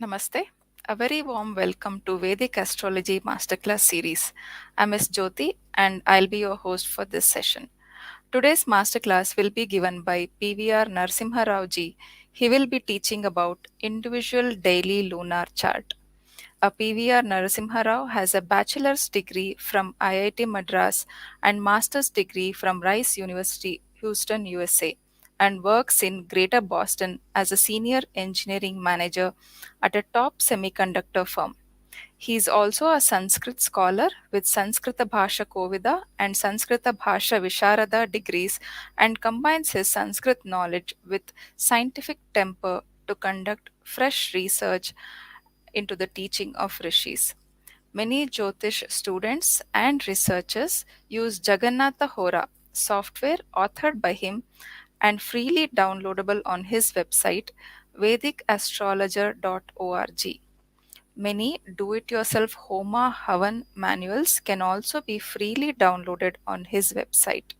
Namaste. A very warm welcome to Vedic Astrology Masterclass series. I'm Ms. Jyoti and I'll be your host for this session. Today's masterclass will be given by PVR Narasimha Rao ji. He will be teaching about individual daily lunar chart. A PVR Narasimha Rao has a bachelor's degree from IIT Madras and master's degree from Rice University, Houston, USA, and works in Greater Boston as a senior engineering manager at a top semiconductor firm. He is also a Sanskrit scholar with Sanskrita Bhasha Kovida and Sanskrita Bhasha Visharada degrees and combines his Sanskrit knowledge with scientific temper to conduct fresh research into the teaching of rishis. Many Jyotish students and researchers use Jagannatha Hora software authored by him and freely downloadable on his website vedicastrologer.org. Many do it yourself Homa Havan manuals can also be freely downloaded on his website.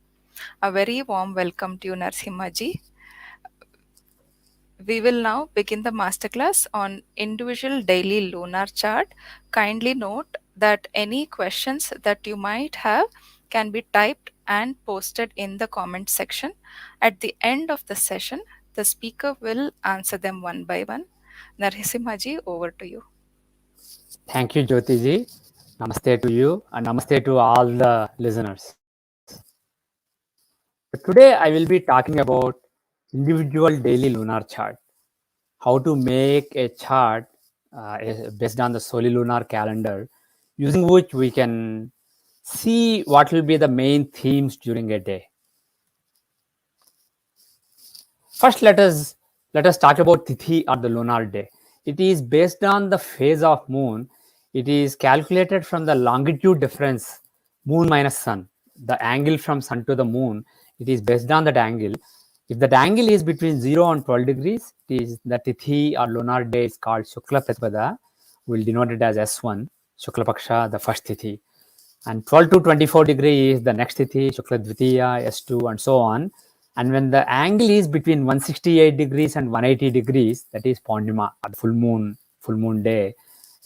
A very warm welcome to you, Narsimhaji. We will now begin the masterclass on individual daily lunar chart. Kindly note that any questions that you might have can be typed and posted in the comment section. At the end of the session, the speaker will answer them one by one. Narasimhaji, over to you. Thank you, Jyoti ji. Namaste to you and namaste to all the listeners. Today, I will be talking about individual daily lunar chart. How to make a chart based on the Soli-lunar calendar, using which we can see what will be the main themes during a day. First, let us talk about Tithi or the lunar day. It is based on the phase of moon. It is calculated from the longitude difference, moon minus sun, the angle from sun to the moon. It is based on that angle. If that angle is between 0 and 12 degrees, it is the Tithi or lunar day is called Shukla Pratipada. We'll denote it as S1, Shukla Paksha, the first Tithi. And 12 to 24 degree is the next Tithi, Shukla Dvitiya, S2, and so on. And when the angle is between 168 degrees and 180 degrees, that is Purnima, or the full moon day,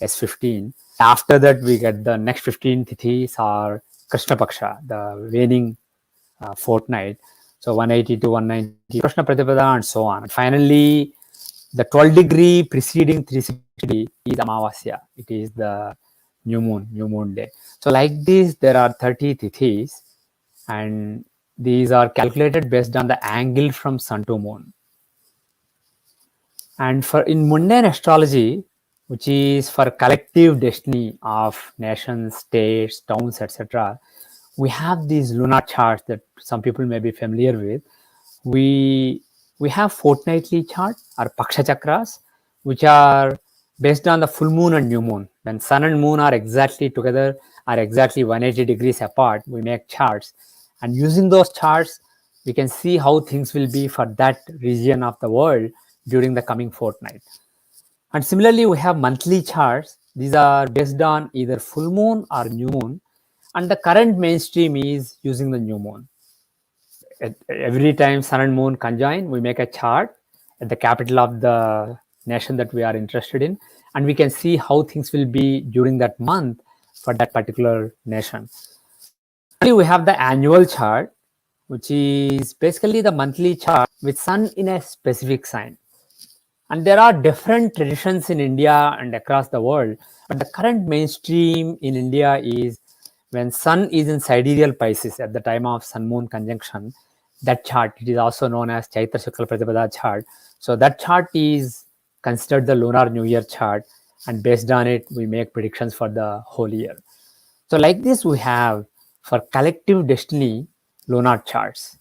S15. After that, we get the next 15 Tithis are Krishna Paksha, the waning fortnight. So 180 to 190, Krishna Pratipada, and so on. And finally, the 12 degree preceding 360 is Amavasya. It is the new moon day. So like this, there are 30 Tithis, and these are calculated based on the angle from sun to moon. And for in mundane astrology, which is for collective destiny of nations, states, towns, etc., we have these lunar charts that some people may be familiar with. We have fortnightly chart or paksha chakras, which are based on the full moon and new moon. When sun and moon are exactly together, are exactly 180 degrees apart, we make charts. And using those charts, we can see how things will be for that region of the world during the coming fortnight. And similarly, we have monthly charts. These are based on either full moon or new moon. And the current mainstream is using the new moon. Every time sun and moon conjoin, we make a chart at the capital of the nation that we are interested in, and we can see how things will be during that month for that particular nation. Finally, we have the annual chart, which is basically the monthly chart with sun in a specific sign. And there are different traditions in India and across the world, but the current mainstream in India is when sun is in sidereal Pisces at the time of sun moon conjunction. That chart, it is also known as Chaitra Shukla Pratipada chart. So that chart is considered the lunar new year chart, and based on it, we make predictions for the whole year. So like this, we have for collective destiny lunar charts.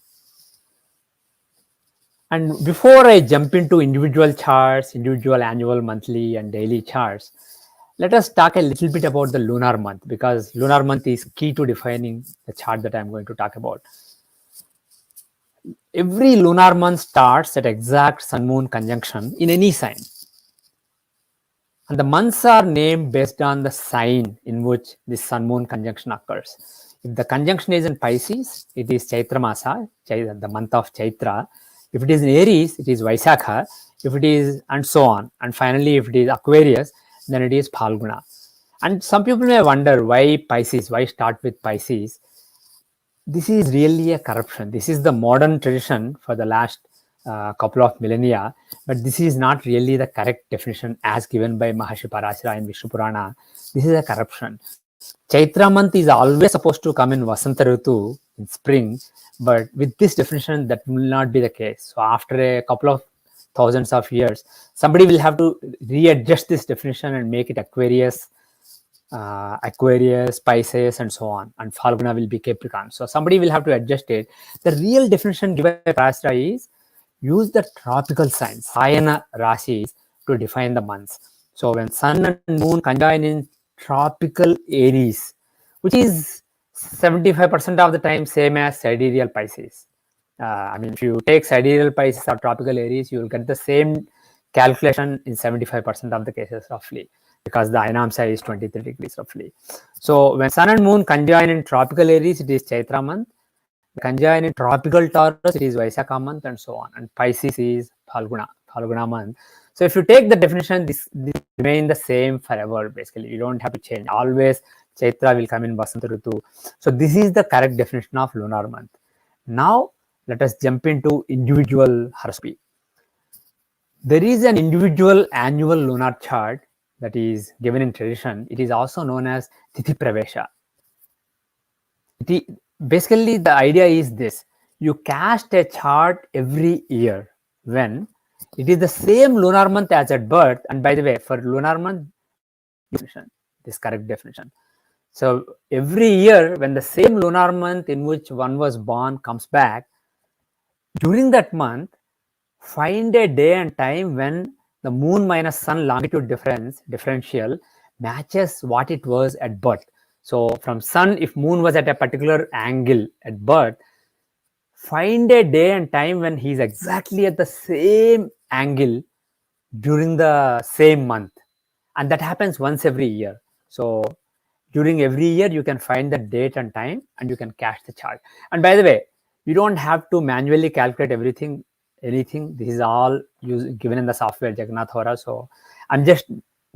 And before I jump into individual charts, individual annual, monthly, and daily charts, let us talk a little bit about the lunar month, because lunar month is key to defining the chart that I'm going to talk about. Every lunar month starts at exact sun moon conjunction in any sign. And the months are named based on the sign in which this sun moon conjunction occurs. If the conjunction is in Pisces, it is Chaitra Masa, the month of Chaitra. If it is in Aries, it is Vaisakha. If it is, and so on. And finally, if it is Aquarius, then it is Phalguna. And some people may wonder why Pisces, why start with Pisces. This is really a corruption. This is the modern tradition for the last couple of millennia, but this is not really the correct definition as given by Maharshi Parashara in Vishnu Purana. This is a corruption. Chaitra month is always supposed to come in Vasanta Ritu in spring, but with this definition, that will not be the case. So after a couple of thousands of years, somebody will have to readjust this definition and make it Aquarius, Pisces, and so on. And Phalguna will be Capricorn. So somebody will have to adjust it. The real definition given by Parashara is use the tropical signs, Sayana Rashis, to define the months. So when Sun and Moon conjoin in tropical Aries, which is 75% of the time same as sidereal Pisces. I mean, if you take sidereal Pisces or tropical Aries, you will get the same calculation in 75% of the cases roughly, because the Ainamsa is 23 degrees roughly. So when Sun and Moon conjoin in tropical Aries, it is Chaitra month. Conjoin in tropical Taurus, it is Vaisakha month, and so on. And Pisces is Phalguna month. So if you take the definition, this remain the same forever. Basically, you don't have to change. Always Chaitra will come in Vasanta Ritu. So this is the correct definition of lunar month. Now let us jump into individual horoscope. There is an individual annual lunar chart that is given in tradition. It is also known as Tithi Pravesha. Basically, the idea is this: you cast a chart every year when it is the same lunar month as at birth. And by the way, for lunar month, this correct definition. So every year, when the same lunar month in which one was born comes back, during that month, find a day and time when the moon minus sun longitude differential matches what it was at birth. So from sun, if moon was at a particular angle at birth, find a day and time when he's exactly at the same angle during the same month. And that happens once every year. So during every year, you can find the date and time and you can cast the chart. And by the way, you don't have to manually calculate anything. This is all given in the software Jagannath Hora. So I'm just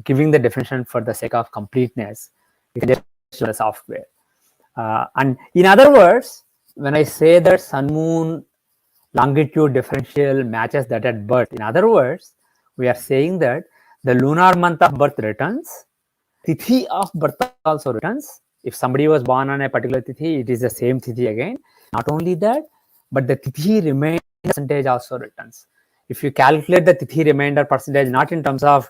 giving the definition for the sake of completeness. You can just show the software. And in other words, when I say that sun moon longitude differential matches that at birth, in other words, we are saying that the lunar month of birth returns, tithi of birth also returns. If somebody was born on a particular tithi, it is the same tithi again. Not only that, but the tithi remainder percentage also returns. If you calculate the tithi remainder percentage, not in terms of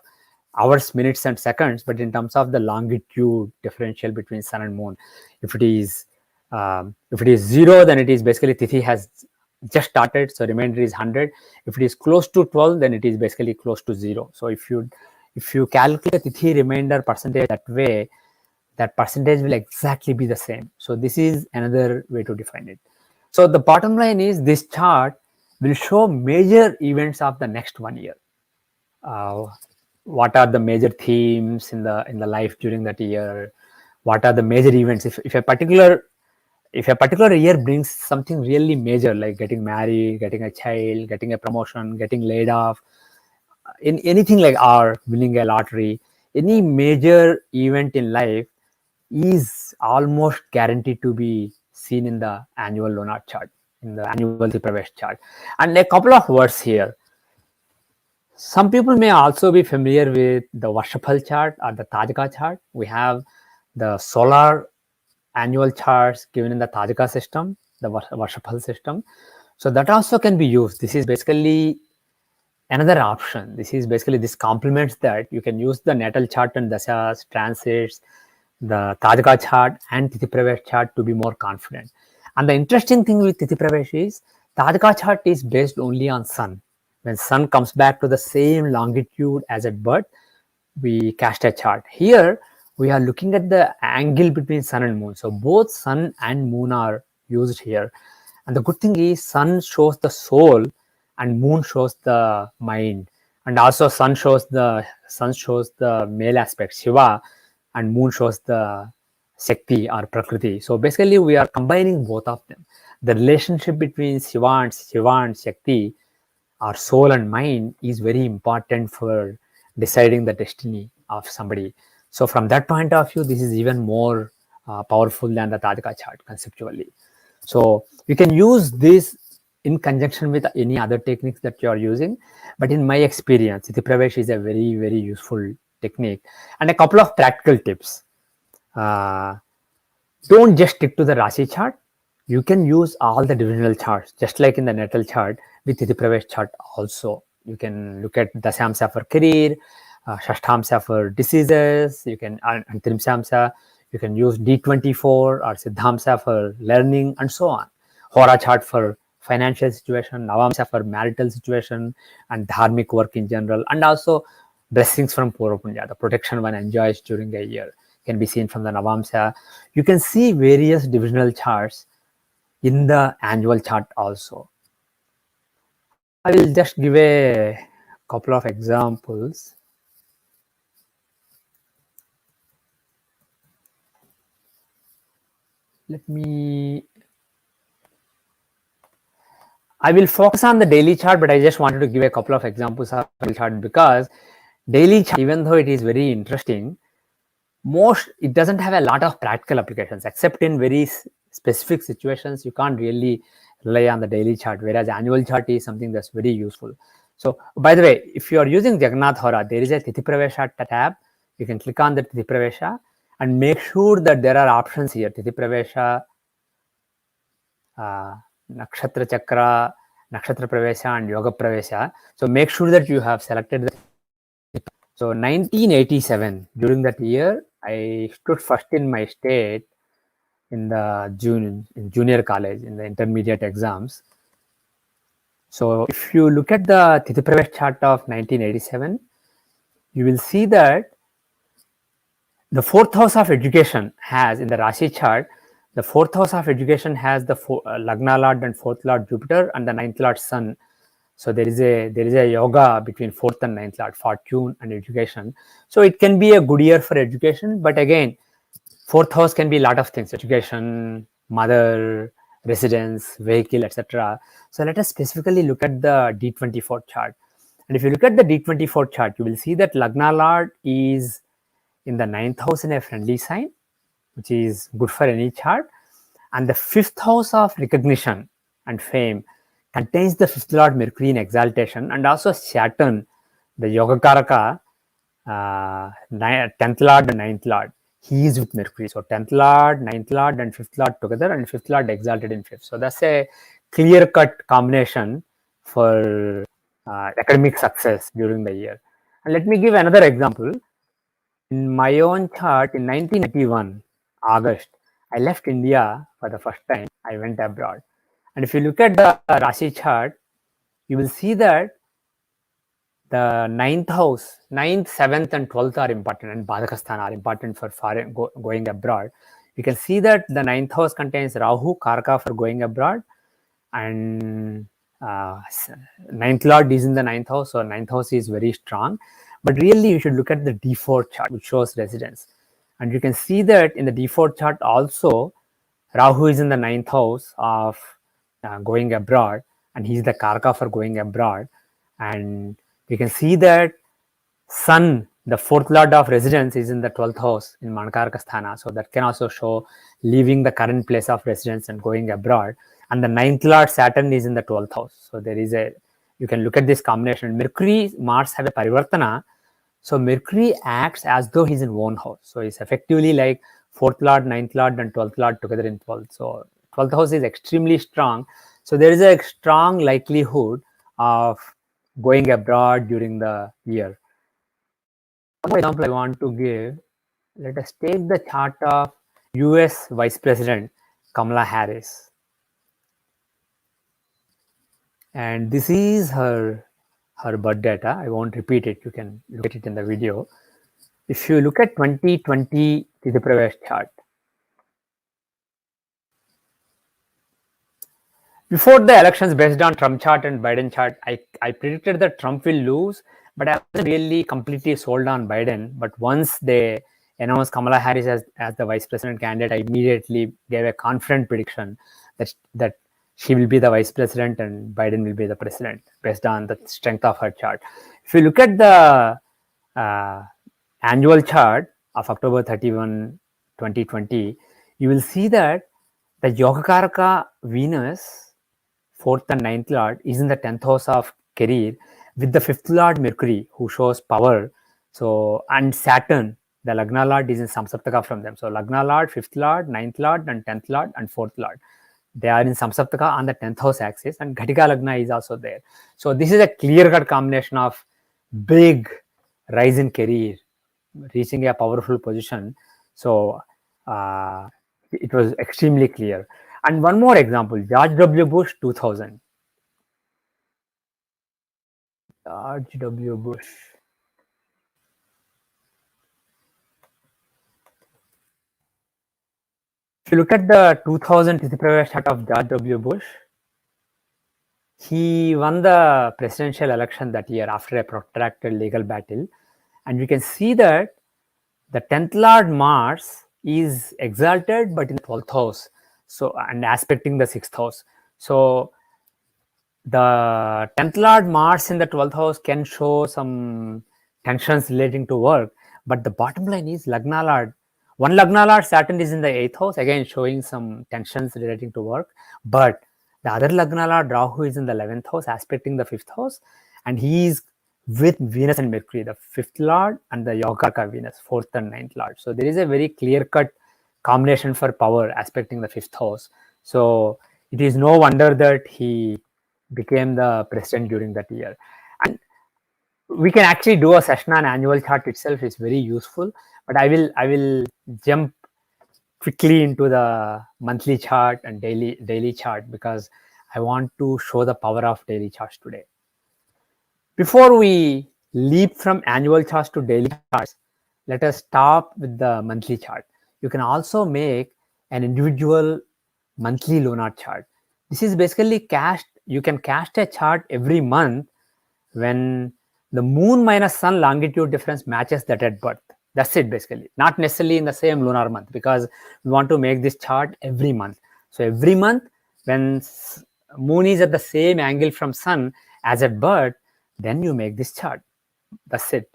hours, minutes, and seconds, but in terms of the longitude differential between sun and moon, if it is 0, then it is basically tithi has just started, so remainder is 100. If it is close to 12, then it is basically close to 0. So if you calculate tithi remainder percentage that way, that percentage will exactly be the same. So this is another way to define it. So the bottom line is this chart will show major events of the next 1 year. What are the major themes in the life during that year? What are the major events? If a particular year brings something really major, like getting married, getting a child, getting a promotion, getting laid off, in anything like winning a lottery, any major event in life is almost guaranteed to be seen in the annual lunar chart, in the annual Pravesh chart. And a couple of words here. Some people may also be familiar with the Varshapal chart or the Tajika chart. We have the solar annual charts given in the Tajika system, the Varshapal system. So that also can be used. This is basically another option. This complements that. You can use the natal chart and dashas, transits, the Tajika chart and Tithi Pravesh chart to be more confident. And the interesting thing with Tithi Pravesh is Tajika chart is based only on sun. When sun comes back to the same longitude as at birth, we cast a chart. Here, we are looking at the angle between sun and moon. So both sun and moon are used here. And the good thing is sun shows the soul and moon shows the mind. And also sun shows the male aspect, Shiva, and moon shows the Shakti or Prakriti. So basically we are combining both of them. The relationship between Shiva and Shakti our soul and mind is very important for deciding the destiny of somebody. So from that point of view, this is even more powerful than the Tadika chart conceptually. So you can use this in conjunction with any other techniques that you are using. But in my experience, Iti Pravesh is a very, very useful technique. And a couple of practical tips. Uh, don't just stick to the Rashi chart. You can use all the divisional charts, just like in the natal chart with Iti Pravesh chart also. You can look at Dasyamsa for career, Shashtamsa for diseases, you can, and Trimsamsa, you can use D24 or Siddhamsa for learning and so on. Hora chart for financial situation, Navamsa for marital situation and dharmic work in general, and also blessings from Purva Punya, the protection one enjoys during a year can be seen from the Navamsa. You can see various divisional charts in the annual chart also. I will just give a couple of examples. Let me. I will focus on the daily chart, but I just wanted to give a couple of examples of daily chart because daily chart, even though it is very interesting, it doesn't have a lot of practical applications except in very specific situations. You can't really rely on the daily chart, whereas annual chart is something that's very useful. So by the way, if you are using Jagannath Hora, there is a Tithi Pravesha tab. You can click on the Tithi Pravesha and make sure that there are options here. Tithi Pravesha, Nakshatra Chakra, Nakshatra Pravesha and Yoga Pravesha. So make sure that you have selected the. So 1987, during that year, I stood first in my state in the junior college in the intermediate exams. So if you look at the Tithi Pravesh chart of 1987, you will see that the fourth house of education has in the Rashi chart, the fourth house of education has the Lagna Lord and fourth Lord Jupiter and the ninth Lord Sun. So there is a yoga between fourth and ninth Lord, fortune and education. So it can be a good year for education, but again, fourth house can be a lot of things: education, mother, residence, vehicle, etc. So let us specifically look at the D24 chart. And if you look at the D24 chart, you will see that Lagna Lord is in the ninth house in a friendly sign, which is good for any chart. And the fifth house of recognition and fame contains the fifth Lord Mercury in exaltation, and also Saturn, the Yogakaraka, 10th Lord and 9th Lord. He is with Mercury. So 10th Lord, 9th Lord, and 5th Lord together, and 5th Lord exalted in 5th. So that's a clear cut combination for academic success during the year. And let me give another example. In my own chart, in 1981, August, I left India for the first time. I went abroad. And if you look at the Rashi chart, you will see that the ninth house, 9th, 7th, and 12th are important, and Badakasthana are important for foreign, going abroad. You can see that the ninth house contains Rahu, Karaka for going abroad, and ninth Lord is in the ninth house, so ninth house is very strong. But really, you should look at the D4 chart, which shows residence. And you can see that in the D4 chart also, Rahu is in the ninth house of going abroad, and he's the Karaka for going abroad. And you can see that Sun, the fourth lord of residence, is in the 12th house in Manakaraka Sthana. So that can also show leaving the current place of residence and going abroad. And the ninth lord Saturn is in the 12th house. So there is you can look at this combination. Mercury, Mars have a parivartana. So Mercury acts as though he's in one house. So it's effectively like fourth lord, ninth lord, and 12th lord together in 12th. So 12th house is extremely strong. So there is a strong likelihood of going abroad during the year. One example I want to give, let us take the chart of US Vice President Kamala Harris. And this is her birth data. I won't repeat it. You can look at it in the video. If you look at 2020 Tithi Pravesh chart, before the elections, based on Trump chart and Biden chart, I predicted that Trump will lose, but I wasn't really completely sold on Biden. But once they announced Kamala Harris as the vice president candidate, I immediately gave a confident prediction that she will be the vice president and Biden will be the president based on the strength of her chart. If you look at the annual chart of October 31, 2020, you will see that the Yogakaraka Venus, 4th and 9th Lord, is in the 10th house of career with the 5th Lord Mercury, who shows power. So, and Saturn, the Lagna Lord, is in Samsaptaka from them. So, Lagna Lord, 5th Lord, 9th Lord, and 10th Lord, and 4th Lord. They are in Samsaptaka on the 10th house axis, and Ghatika Lagna is also there. So, this is a clear cut combination of big rise in career, reaching a powerful position. So, it was extremely clear. And one more example, George W. Bush 2000. George W. Bush. If you look at the 2000 Tithi chart of George W. Bush, he won the presidential election that year after a protracted legal battle. And we can see that the 10th Lord Mars is exalted but in the 12th house, so, and aspecting the 6th house. So the 10th Lord Mars in the 12th house can show some tensions relating to work, but the bottom line is Lagna Lord. One Lagna Lord Saturn is in the 8th house, again showing some tensions relating to work, but the other Lagna Lord Rahu is in the 11th house, aspecting the 5th house, and he is with Venus and Mercury, the 5th Lord and the Yogakaraka Venus, 4th and 9th Lord. So there is a very clear-cut combination for power aspecting the 5th house. So it is no wonder that he became the president during that year. And we can actually do a session on annual chart itself. It's very useful, but I will jump quickly into the monthly chart and daily chart because I want to show the power of daily charts today. Before we leap from annual charts to daily charts, let us stop with the monthly chart. You can also make an individual monthly lunar chart. This is basically you can cast a chart every month when the moon minus sun longitude difference matches that at birth. That's it basically. Not necessarily in the same lunar month because we want to make this chart every month. So every month when moon is at the same angle from sun as at birth, then you make this chart. That's it.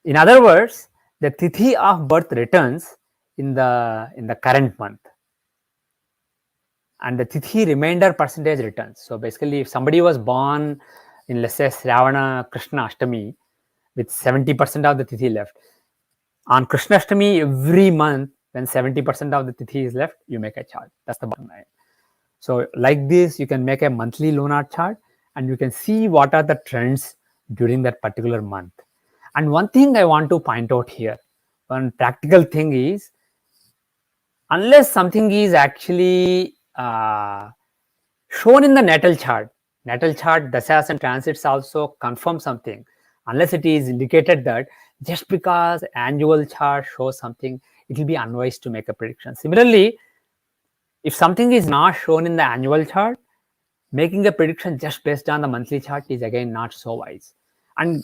In other words, the tithi of birth returns in the current month, and the tithi remainder percentage returns. So basically, if somebody was born in, let's say, Shravana Krishna Ashtami with 70% of the tithi left, on Krishna Ashtami every month when 70% of the tithi is left, you make a chart. That's the bottom line. So like this, you can make a monthly lunar chart and you can see what are the trends during that particular month. And one thing I want to point out here, one practical thing is, unless something is actually shown in the natal chart, dasas and transits also confirm something. Unless it is indicated that just because annual chart shows something, it will be unwise to make a prediction. Similarly, if something is not shown in the annual chart, making a prediction just based on the monthly chart is again not so wise. And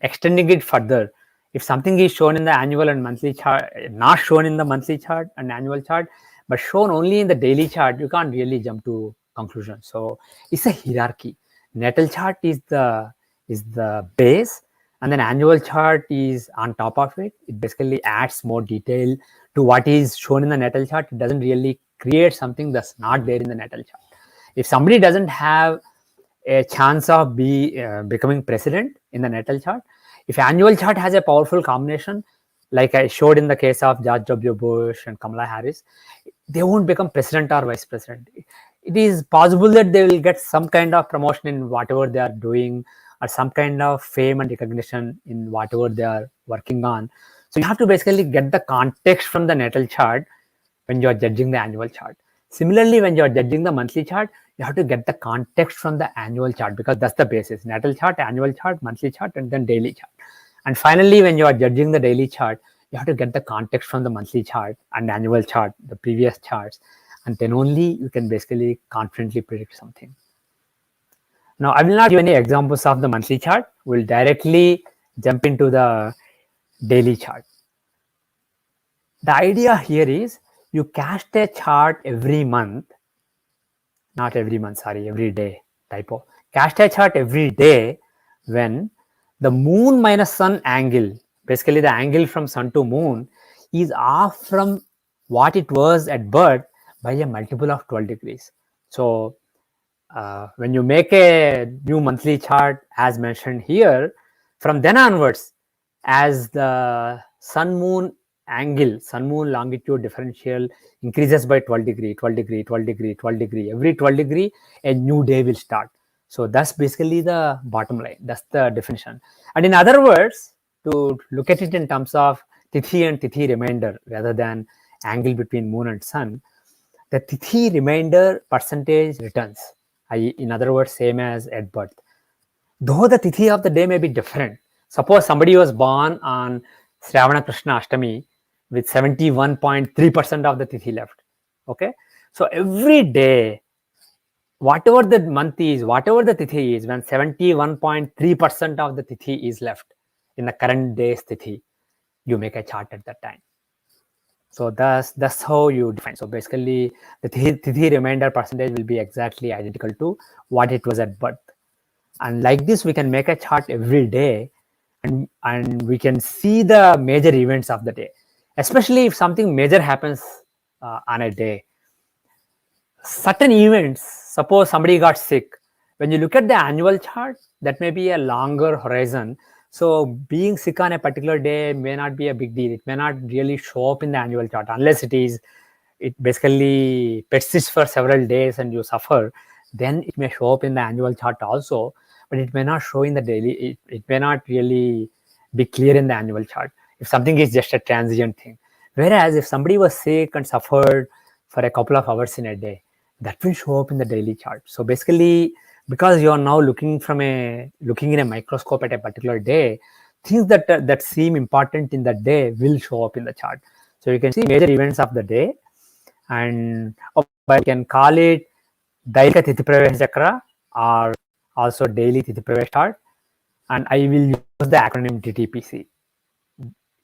extending it further, if something is shown in the annual and monthly chart, not shown in the monthly chart and annual chart, but shown only in the daily chart, you can't really jump to conclusion. So it's a hierarchy. Natal chart is the base, and then annual chart is on top of it. It basically adds more detail to what is shown in the natal chart. It doesn't really create something that's not there in the natal chart. If somebody doesn't have a chance of becoming president in the natal chart, if annual chart has a powerful combination, like I showed in the case of George W. Bush and Kamala Harris, they won't become president or vice president. It is possible that they will get some kind of promotion in whatever they are doing, or some kind of fame and recognition in whatever they are working on. So you have to basically get the context from the natal chart when you are judging the annual chart. Similarly, when you are judging the monthly chart, you have to get the context from the annual chart because that's the basis. Natal chart, annual chart, monthly chart, and then daily chart. And finally, when you are judging the daily chart, you have to get the context from the monthly chart and annual chart, the previous charts, and then only you can basically confidently predict something. Now, I will not give any examples of the monthly chart. We'll directly jump into the daily chart. The idea here is you cast a chart every month not every month, sorry, every day, typo. Cast a chart every day when the moon minus sun angle, basically the angle from sun to moon, is off from what it was at birth by a multiple of 12 degrees. So when you make a new monthly chart as mentioned here, from then onwards, as the sun moon angle, sun moon longitude differential increases by 12 degree, 12 degree, 12 degree, 12 degree, every 12 degree a new day will start. So that's basically the bottom line, that's the definition. And in other words, to look at it in terms of tithi and tithi remainder rather than angle between moon and sun, the tithi remainder percentage returns, in other words, same as at birth. Though the tithi of the day may be different. Suppose somebody was born on Shravana Krishna Ashtami with 71.3% of the tithi left. Okay. So every day, whatever the month is, whatever the tithi is, when 71.3% of the tithi is left in the current day's tithi, you make a chart at that time. So that's how you define. So basically, the tithi remainder percentage will be exactly identical to what it was at birth. And like this, we can make a chart every day, and we can see the major events of the day, especially if something major happens on a day. Certain events, suppose somebody got sick, when you look at the annual chart, that may be a longer horizon. So being sick on a particular day may not be a big deal. It may not really show up in the annual chart unless it basically persists for several days and you suffer. Then it may show up in the annual chart also, but it may not show in the daily. It may not really be clear in the annual chart if something is just a transient thing. Whereas if somebody was sick and suffered for a couple of hours in a day, that will show up in the daily chart. So basically, because you are now looking in a microscope at a particular day, things that seem important in that day will show up in the chart. So you can see major events of the day, and you can call it Daika Tithi Pravesh Chakra or also daily Tithi Pravesh chart, and I will use the acronym DTPC.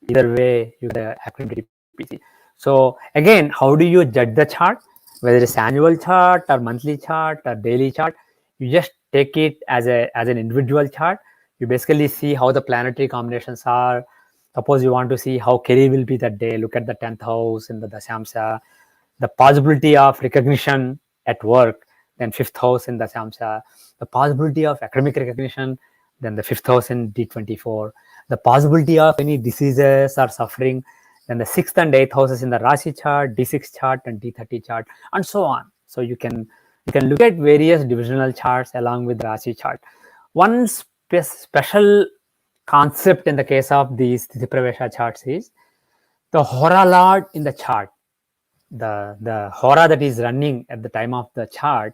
Either way, use the acronym DTPC. So again, how do you judge the chart? Whether it's annual chart or monthly chart or daily chart, you just take it as an individual chart. You basically see how the planetary combinations are. Suppose you want to see how Keri will be that day, look at the 10th house in the Dasyamsa, the possibility of recognition at work, then 5th house in Dasyamsa, the possibility of academic recognition, then the 5th house in D24, the possibility of any diseases or suffering, then the 6th and 8th houses in the Rashi chart, D6 chart and D30 chart, and so on. So you can look at various divisional charts along with the Rashi chart. One special concept in the case of these Tithi Pravesha charts is the Hora Lord in the chart, the Hora that is running at the time of the chart,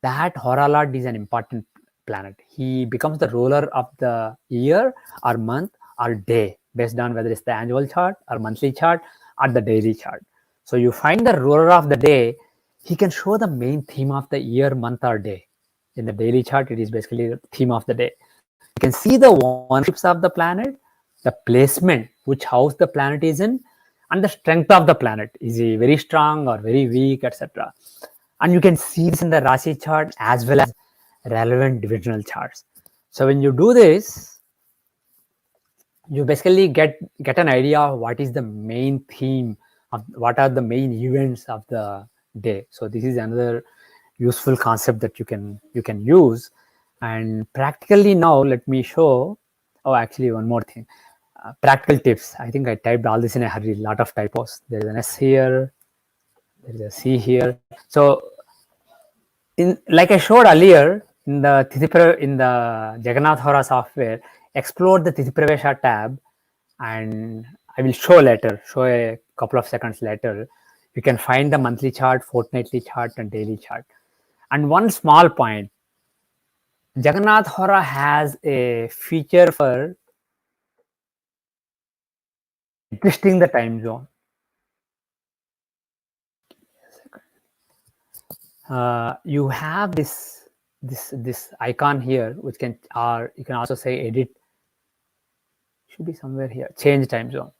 that Hora Lord is an important planet. He becomes the ruler of the year or month or day based on whether it's the annual chart or monthly chart or the daily chart. So you find the ruler of the day, he can show the main theme of the year, month or day. In the daily chart, it is basically the theme of the day. You can see the ownerships of the planet, the placement, which house the planet is in, and the strength of the planet. Is he very strong or very weak, etc. And you can see this in the Rashi chart as well as relevant divisional charts. So when you do this, you basically get an idea of what is the main theme of what are the main events of the day. So this is another useful concept that you can use. And practically now, let me show. Oh, actually, one more thing. Practical tips. I think I typed all this in a hurry. Lot of typos. There is an S here. There is a C here. So like I showed earlier in the Jagannath Hora software, explore the Tithi Pravesha tab, and I will show a couple of seconds later. You can find the monthly chart, fortnightly chart, and daily chart. And one small point, Jagannath Hora has a feature for adjusting the time zone. You have this icon here, which can, or you can also say edit. Should be somewhere here. Change time zone.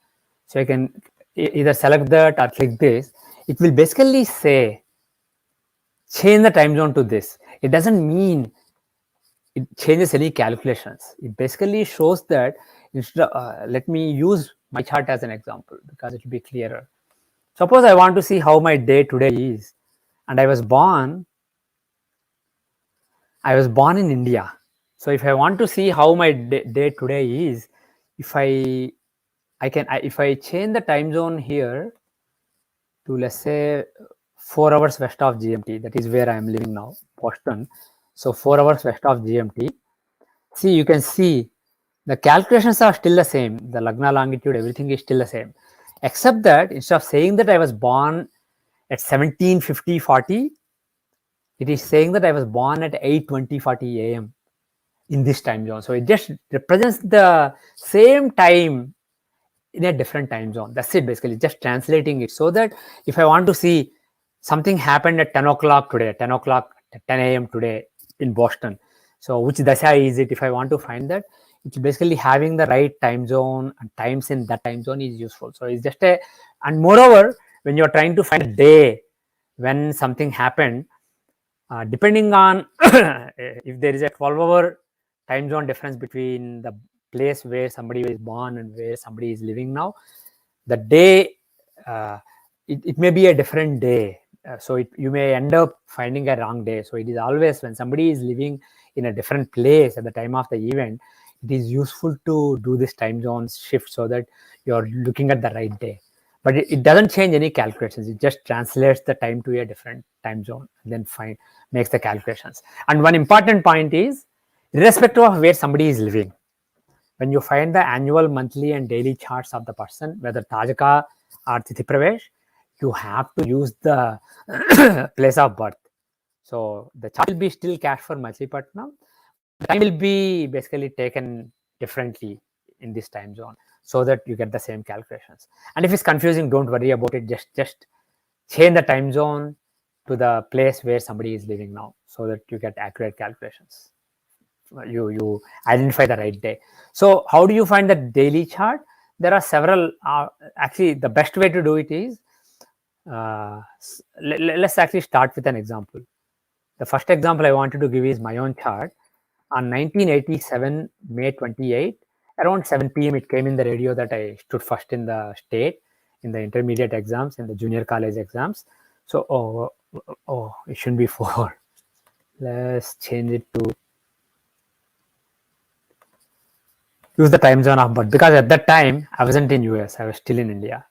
So you can either select that or click this. It will basically say change the time zone to this. It doesn't mean it changes any calculations. It basically shows that instead let me use my chart as an example because it will be clearer. Suppose I want to see how my day today is, and I was born in India. So if I want to see how my day today is, if if I change the time zone here to, let's say, 4 hours west of GMT, that is where I am living now, Boston. So 4 hours west of GMT. See, you can see the calculations are still the same. The Lagna longitude, everything is still the same, except that instead of saying that I was born at 17:50:40, it is saying that I was born at 8:20:40 a.m. in this time zone. So it just represents the same time in a different time zone. That's it, basically, just translating it so that if I want to see something happened at 10 o'clock today, 10 o'clock, 10 a.m. today in Boston. So which dasha is it? If I want to find that, it's basically having the right time zone and times in that time zone is useful. So it's just and moreover, when you're trying to find a day when something happened, depending on if there is a 12-hour time zone difference between the place where somebody is born and where somebody is living now, the day uh, it may be a different day. So you may end up finding a wrong day. So it is always when somebody is living in a different place at the time of the event, it is useful to do this time zone shift so that you're looking at the right day. But it doesn't change any calculations. It just translates the time to a different time zone and then makes the calculations. And one important point is, irrespective of where somebody is living, when you find the annual, monthly, and daily charts of the person, whether Tajaka or Tithi Pravesh, you have to use the place of birth. So the chart will be still cached for Machilipatnam. The time will be basically taken differently in this time zone so that you get the same calculations. And if it's confusing, don't worry about it. Just change the time zone to the place where somebody is living now so that you get accurate calculations. You identify the right day. So how do you find the daily chart? There are several. Actually, the best way to do it is, let's actually start with an example. The first example I wanted to give is my own chart. On 1987, May 28, around 7 p.m., it came in the radio that I stood first in the state in the intermediate exams, in the junior college exams. So, it shouldn't be 4. Let's change it to use the time zone of birth, because at that time I wasn't in US, I was still in India.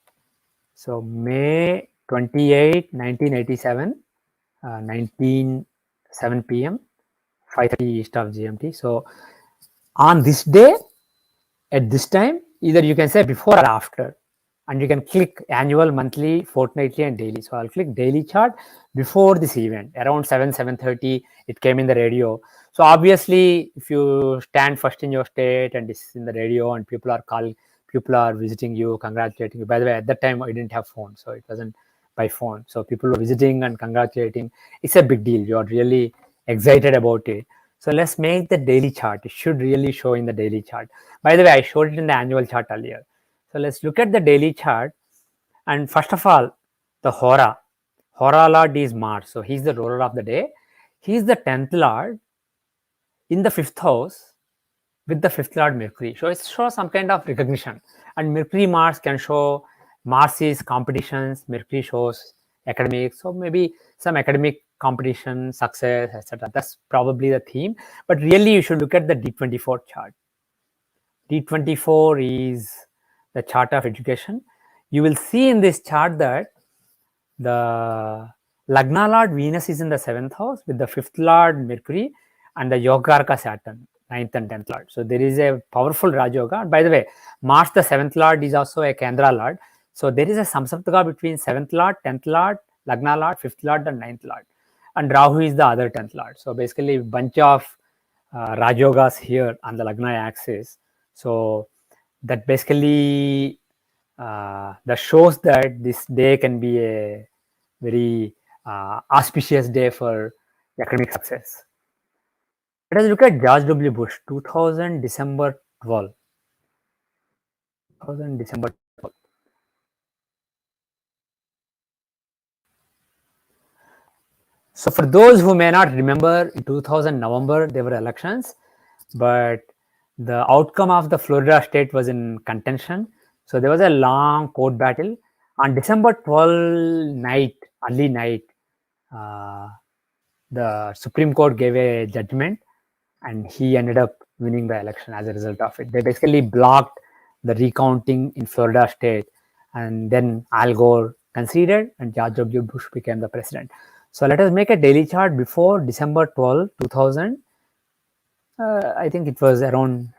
So May 28, 1987, 7 p.m., 5:30 east of GMT. So on this day, at this time, either you can say before or after, and you can click annual, monthly, fortnightly, and daily. So I'll click daily chart before this event, around 7:30. It came in the radio. So obviously, if you stand first in your state and this is in the radio and people are visiting you, congratulating you. By the way, at that time I didn't have phone, so it wasn't by phone. So people were visiting and congratulating. It's a big deal. You are really excited about it. So let's make the daily chart. It should really show in the daily chart. By the way, I showed it in the annual chart earlier. So let's look at the daily chart. And first of all, the Hora Lord is Mars. So he's the ruler of the day. He's the 10th Lord in the 5th house with the 5th Lord Mercury. So it shows some kind of recognition. And Mercury Mars can show, Mars is competitions, Mercury shows academics. So maybe some academic competition, success, etc. That's probably the theme. But really, you should look at the D24 chart. D24 is the chart of education. You will see in this chart that the Lagna Lord Venus is in the 7th house with the 5th Lord Mercury and the Yogarka Saturn, 9th and 10th Lord. So there is a powerful Raj Yoga. By the way, Mars, the 7th Lord, is also a Kendra Lord. So there is a Samsaptaka between 7th Lord, 10th Lord, Lagna Lord, 5th Lord, and 9th Lord. And Rahu is the other 10th Lord. So basically, a bunch of Raj Yogas here on the Lagna axis. So that basically that shows that this day can be a very auspicious day for academic success. Let us look at George W. Bush, 2000 December 12. 2000 December 12. So for those who may not remember, in 2000 November there were elections, but the outcome of the Florida state was in contention. So there was a long court battle. On December 12 night, early night, uh, the Supreme Court gave a judgment, and he ended up winning the election as a result of it. They basically blocked the recounting in Florida state, and then Al Gore conceded, and George W. Bush became the president. So let us make a daily chart before December 12, 2000. I think it was around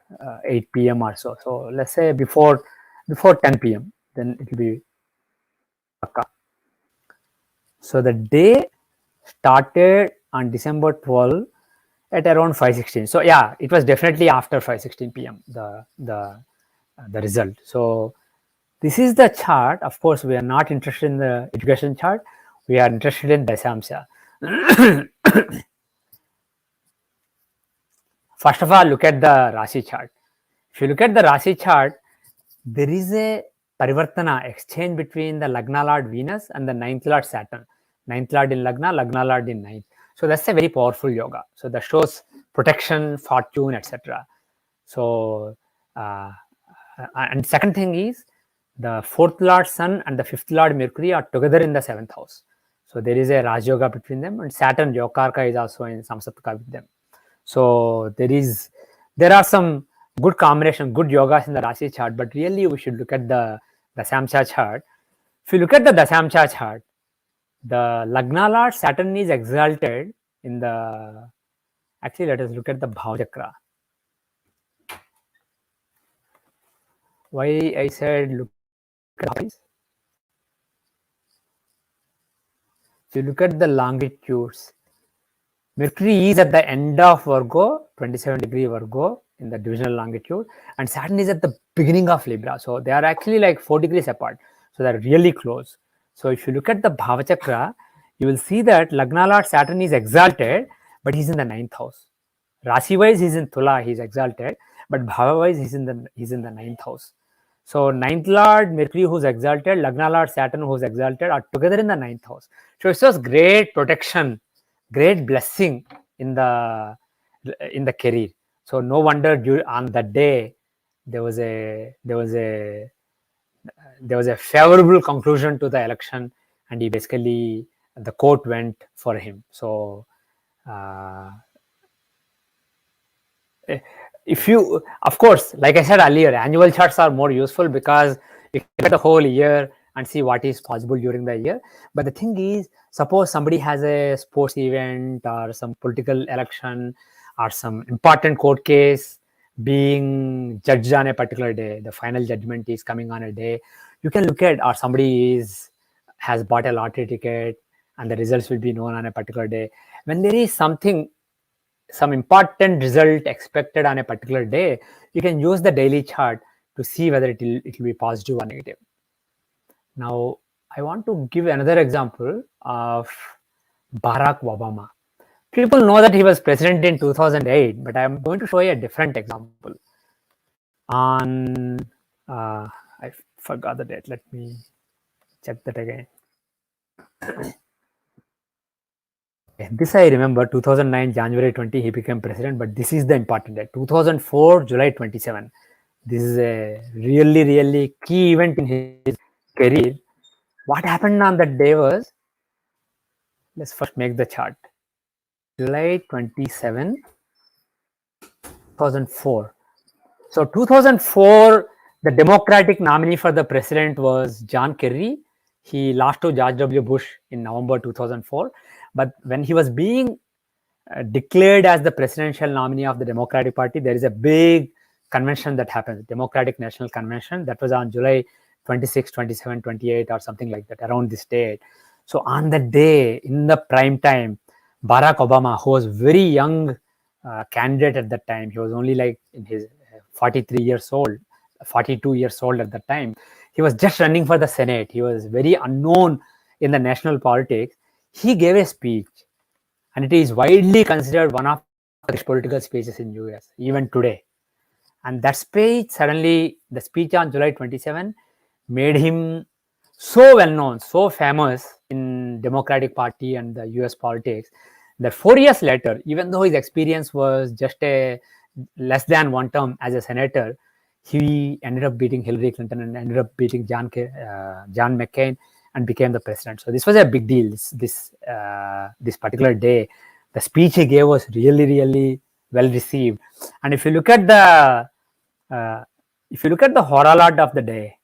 8 p.m. or so. So let's say before 10 p.m. Then it will be Akka. So the day started on December 12 at around 5:16. So yeah, it was definitely after 5:16 p.m. The result. So this is the chart. Of course, we are not interested in the education chart. We are interested in Dasamsha. First of all, look at the Rashi chart. If you look at the Rashi chart, there is a parivartana exchange between the Lagna Lord Venus and the ninth Lord Saturn. Ninth Lord in Lagna, Lagna Lord in ninth. So that's a very powerful yoga. So that shows protection, fortune, etc. So and second thing is the fourth Lord Sun and the fifth Lord Mercury are together in the seventh house. So there is a Raj Yoga between them, and Saturn Yokarka is also in Samsatka with them. So there are some good combination, good yogas in the Rashi chart, but really we should look at the Dasamsha chart. If you look at the Dasamsha chart, the Lagna Lord Saturn is exalted in the. Actually, let us look at the Bhavachakra. Why I said look at the if you look at the longitudes, Mercury is at the end of Virgo, 27-degree Virgo in the divisional longitude, and Saturn is at the beginning of Libra. So they are actually like 4 degrees apart. So they're really close. So if you look at the Bhavachakra, you will see that Lagna Lord Saturn is exalted, but he's in the ninth house. Rashi wise, he's in Tula, he's exalted, but Bhava wise, he's in the ninth house. So ninth Lord Mercury, who's exalted, Lagna Lord Saturn, who's exalted, are together in the ninth house. So it shows great protection, great blessing in the career. So no wonder on that day there was a favorable conclusion to the election, and he basically the court went for him. So if you, of course, like I said earlier, annual charts are more useful because you can look at the whole year and see what is possible during the year. But the thing is, suppose somebody has a sports event or some political election or some important court case being judged on a particular day, the final judgment is coming on a day, you can look at, or somebody has bought a lottery ticket and the results will be known on a particular day. When there is some important result expected on a particular day, you can use the daily chart to see whether it will be positive or negative. Now, I want to give another example of Barack Obama. People know that he was president in 2008, but I'm going to show you a different example. On, I forgot the date. Let me check that again. This I remember, 2009 January 20 he became president, but this is the important date, 2004 July 27. This is a really key event in his career. What happened on that day was, let's first make the chart. July 27, 2004. So 2004, the Democratic nominee for the president was John Kerry. He lost to George W. Bush in November 2004. But when he was being declared as the presidential nominee of the Democratic Party, there is a big convention that happens, Democratic National Convention. That was on July 26, 27, 28 or something like that, around this date. So on that day, in the prime time, Barack Obama, who was very young candidate at that time, he was only like in his 43 years old, 42 years old at that time. He was just running for the Senate. He was very unknown in the national politics. He gave a speech, and it is widely considered one of the best political speeches in US even today. And that speech, suddenly the speech on July 27 made him so well known, so famous in Democratic Party and the US politics that 4 years later, even though his experience was just a less than one term as a senator, he ended up beating Hillary Clinton and ended up beating John McCain and became the president. So this was a big deal. This particular day, the speech he gave was really well received. And uh, if you look at the horolog of the day,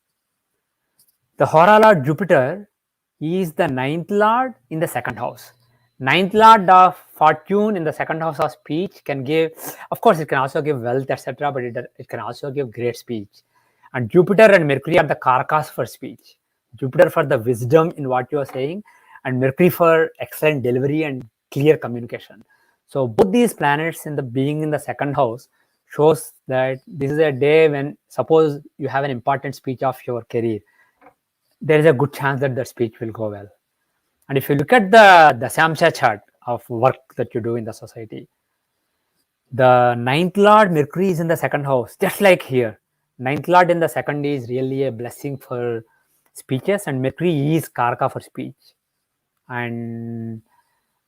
the horolog Jupiter is the ninth lord in the second house. Ninth lord of fortune in the second house of speech can give, of course, it can also give wealth, etc., but it can also give great speech. And Jupiter and Mercury are the karakas for speech. Jupiter for the wisdom in what you are saying, and Mercury for excellent delivery and clear communication. So both these planets in the being in the second house shows that this is a day when, suppose you have an important speech of your career, there is a good chance that the speech will go well. And if you look at the Samsha chart of work that you do in the society, the ninth lord Mercury is in the second house, just like here. Ninth lord in the second is really a blessing for speeches, and Mercury is Karaka for speech. And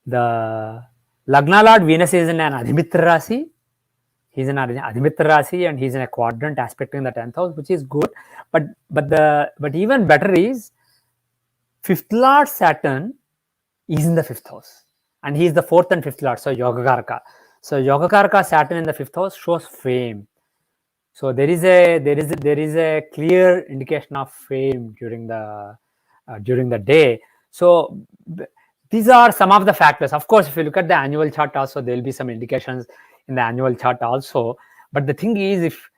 the Lagna lord Venus is in an Adhimitra Rasi. He's in Adhimitra Rasi and he's in a quadrant aspecting the 10th house, which is good. But even better is fifth lord Saturn is in the fifth house, and he is the fourth and fifth lord, so Yogakaraka. So Yogakaraka Saturn in the fifth house shows fame. So there is a clear indication of fame during the day. So these are some of the factors. Of course, if you look at the annual chart also, there will be some indications in the annual chart also. But the thing is, if,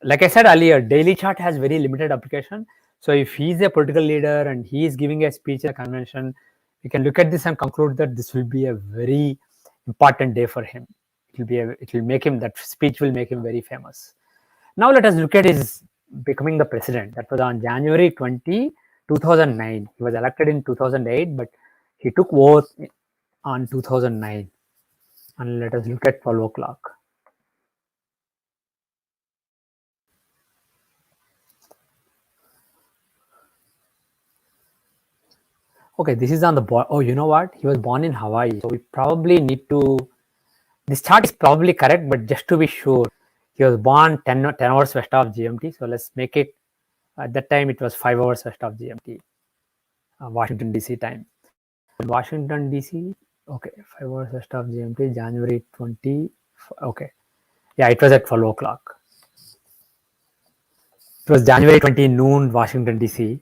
like I said earlier, daily chart has very limited application. So if he's a political leader and he is giving a speech at a convention, we can look at this and conclude that this will be a very important day for him. It will make him, that speech will make him very famous. Now let us look at his becoming the president. That was on January 2009. He was elected in 2008, but he took oath on 2009. And let us look at 12 o'clock. Okay, this is on the board. Oh, you know what? He was born in Hawaii. So we probably need to, this chart is probably correct, but just to be sure, he was born 10 hours west of GMT. So let's make it, at that time it was 5 hours west of GMT, Washington DC time. Washington DC, okay, 5 hours west of GMT, January 20, okay. Yeah, it was at 12 o'clock. It was January 20 noon, Washington DC.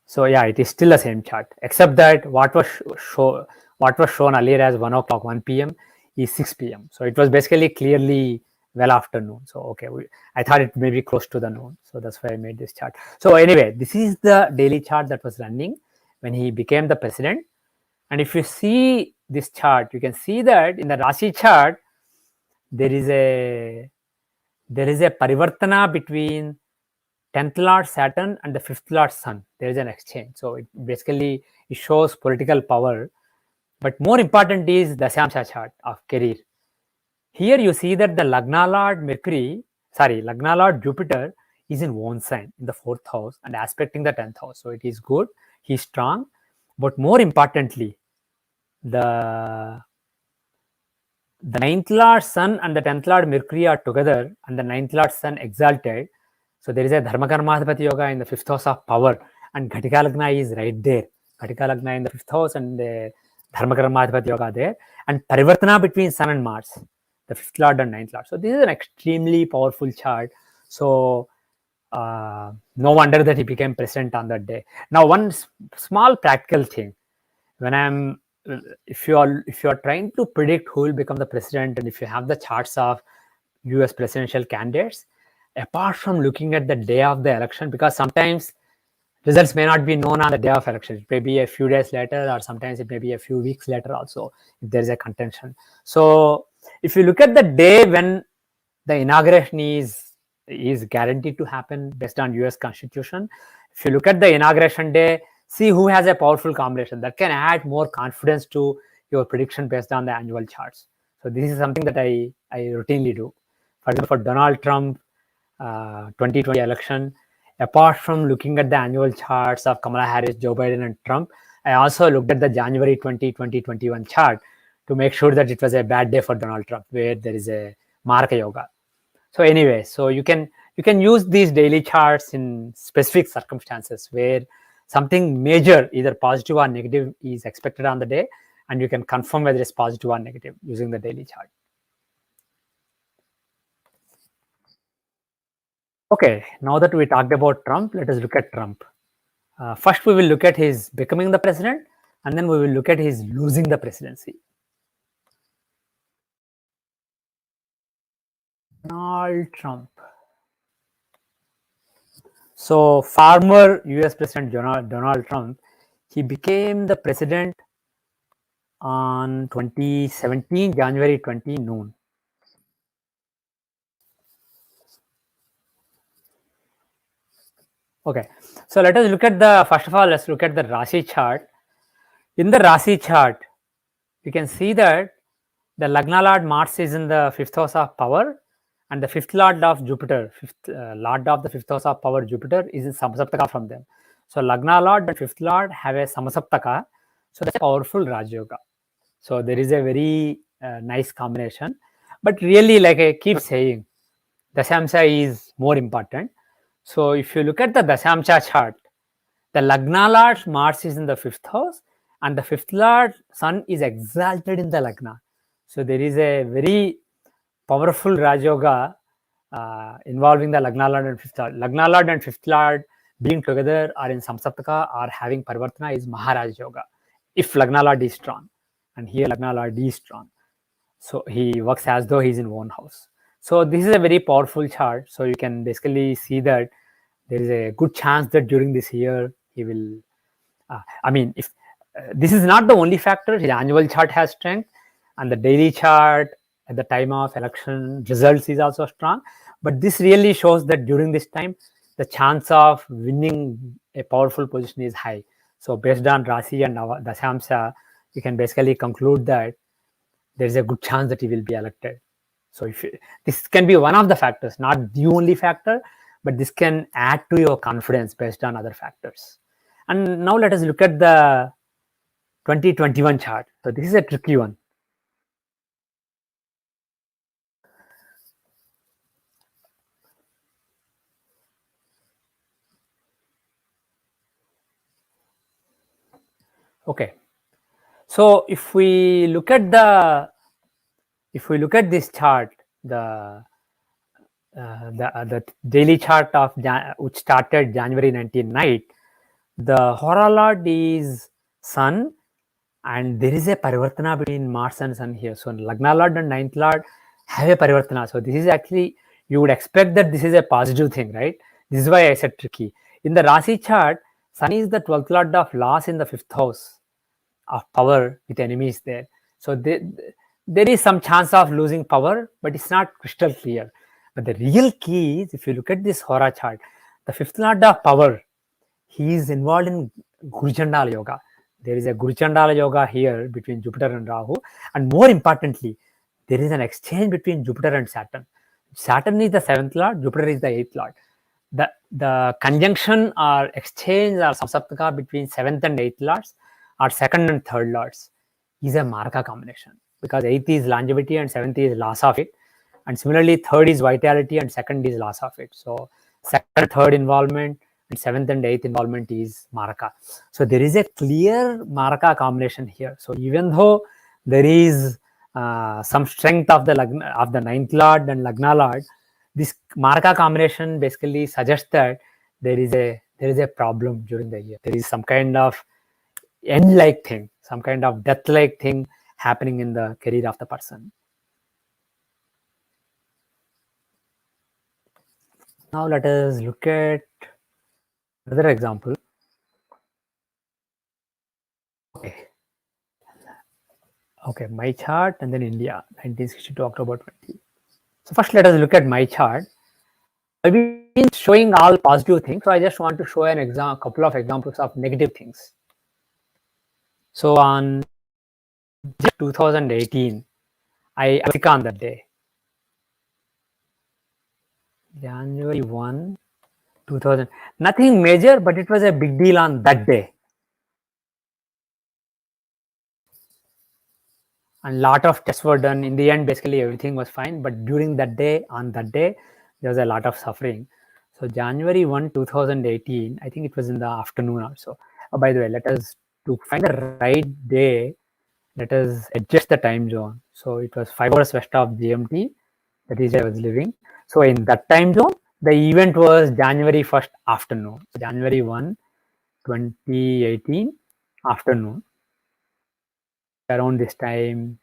So yeah, it is still the same chart, except that what was shown earlier as 1 o'clock, 1 p.m. is 6 p.m. So it was basically clearly well after noon. So okay, I thought it may be close to the noon. So that's why I made this chart. So anyway, this is the daily chart that was running when he became the president. And if you see this chart, you can see that in the Rashi chart, there is a parivartana between 10th lord Saturn and the 5th lord Sun. There is an exchange. So it shows political power. But more important is the Samsha chart of career. Here you see that the Lagna lord Jupiter is in one sign in the 4th house and aspecting the 10th house. So it is good. He's strong. But more importantly, the 9th lord Sun and the 10th lord Mercury are together and the 9th lord Sun exalted. So there is a Dharmakarmadhipati yoga in the 5th house of power, and Ghatika Lagna is right there. Ghatika Lagna in the 5th house and the Dharmakarmadhipati yoga there, and Parivartana between Sun and Mars, the 5th lord and 9th lord. So this is an extremely powerful chart. So no wonder that he became president on that day. Now, one small practical thing: if you are trying to predict who will become the president, and if you have the charts of US presidential candidates, apart from looking at the day of the election, because sometimes results may not be known on the day of election, it may be a few days later, or sometimes it may be a few weeks later also, if there is a contention. So if you look at the day when the inauguration is guaranteed to happen based on US Constitution, if you look at the inauguration day, see who has a powerful combination that can add more confidence to your prediction based on the annual charts. So this is something that I routinely do. For example, for Donald Trump 2020 election, apart from looking at the annual charts of Kamala Harris, Joe Biden, and Trump, I also looked at the January 2021 chart to make sure that it was a bad day for Donald Trump, where there is a Marka Yoga. So anyway, so you can use these daily charts in specific circumstances where something major, either positive or negative, is expected on the day, and you can confirm whether it's positive or negative using the daily chart. Okay, now that we talked about Trump, let us look at Trump. First, we will look at his becoming the president, and then we will look at his losing the presidency. Donald Trump. So, former US President Donald Trump, he became the president on 2017, January 20 noon. Okay, so let us look at the, first of all, let's look at the Rashi chart. In the Rashi chart, you can see that the Lagna Lord Mars is in the fifth house of power, and the fifth lord of Jupiter, lord of the fifth house of power, Jupiter, is in Samasaptaka from them. So Lagna Lord and fifth lord have a Samasaptaka, so that's a powerful Raj Yoga. So there is a very nice combination. But really, like I keep saying, Dashamsha is more important. So if you look at the Dashamsha chart, the Lagna Lord Mars is in the fifth house, and the fifth lord Sun is exalted in the Lagna. So there is a very powerful Raj Yoga involving the Lagna Lord and fifth lord. Lagna Lord and fifth lord being together or in Samsaptaka or having Parivartana is Maharaj Yoga. If Lagna Lord is strong, and here Lagna Lord is strong, so he works as though he's in one house. So this is a very powerful chart. So you can basically see that there is a good chance that during this year he will. I mean, if this is not the only factor, his annual chart has strength, and the daily chart at the time of election results is also strong. But this really shows that during this time, the chance of winning a powerful position is high. So based on Rasi and Dashamsa, you can basically conclude that there is a good chance that he will be elected. So if this can be one of the factors, not the only factor, but this can add to your confidence based on other factors. And now let us look at the 2021 chart. So this is a tricky one. Okay. So if we look at this chart, the daily chart of which started January 19 night, the Hora Lord is Sun, and there is a parivartana between Mars and Sun here. So Lagna Lord and ninth Lord have a parivartana. So this is actually, you would expect that this is a positive thing, right? This is why I said tricky. In the Rasi chart, Sun is the 12th Lord of loss in the 5th house of power with enemies there. So there is some chance of losing power, but it's not crystal clear. But the real key is, if you look at this Hora chart, the 5th Lord of power, he is involved in Gurujandala Yoga. There is a Gurujandala Yoga here between Jupiter and Rahu. And more importantly, there is an exchange between Jupiter and Saturn. Saturn is the 7th Lord, Jupiter is the 8th Lord. The conjunction or exchange or samsaptaka between 7th and 8th Lords or 2nd and 3rd Lords is a Marka combination, because 8th is longevity and 7th is loss of it. And similarly, 3rd is vitality and 2nd is loss of it. So 2nd, 3rd involvement, and 7th and 8th involvement is Maraka. So there is a clear Maraka combination here. So even though there is some strength of the 9th Lord and Lagna Lord, this Maraka combination basically suggests that there is a problem during the year. There is some kind of end-like thing, some kind of death-like thing happening in the career of the person. Now let us look at another example. Okay, my chart and then India, 1962 October 20. So first let us look at my chart. I've been showing all positive things, so I just want to show a couple of examples of negative things. So on 2018, I was sick on that day. January 1, 2000. Nothing major, but it was a big deal on that day. And lot of tests were done. In the end, basically everything was fine. But during that day, on that day, there was a lot of suffering. So January 1, 2018, I think it was in the afternoon also. Oh, by the way, let us to find the right day. Let us adjust the time zone. So it was 5 hours west of GMT. That is where I was living. So in that time zone, the event was January 1st afternoon. So January 1, 2018 afternoon. Around this time,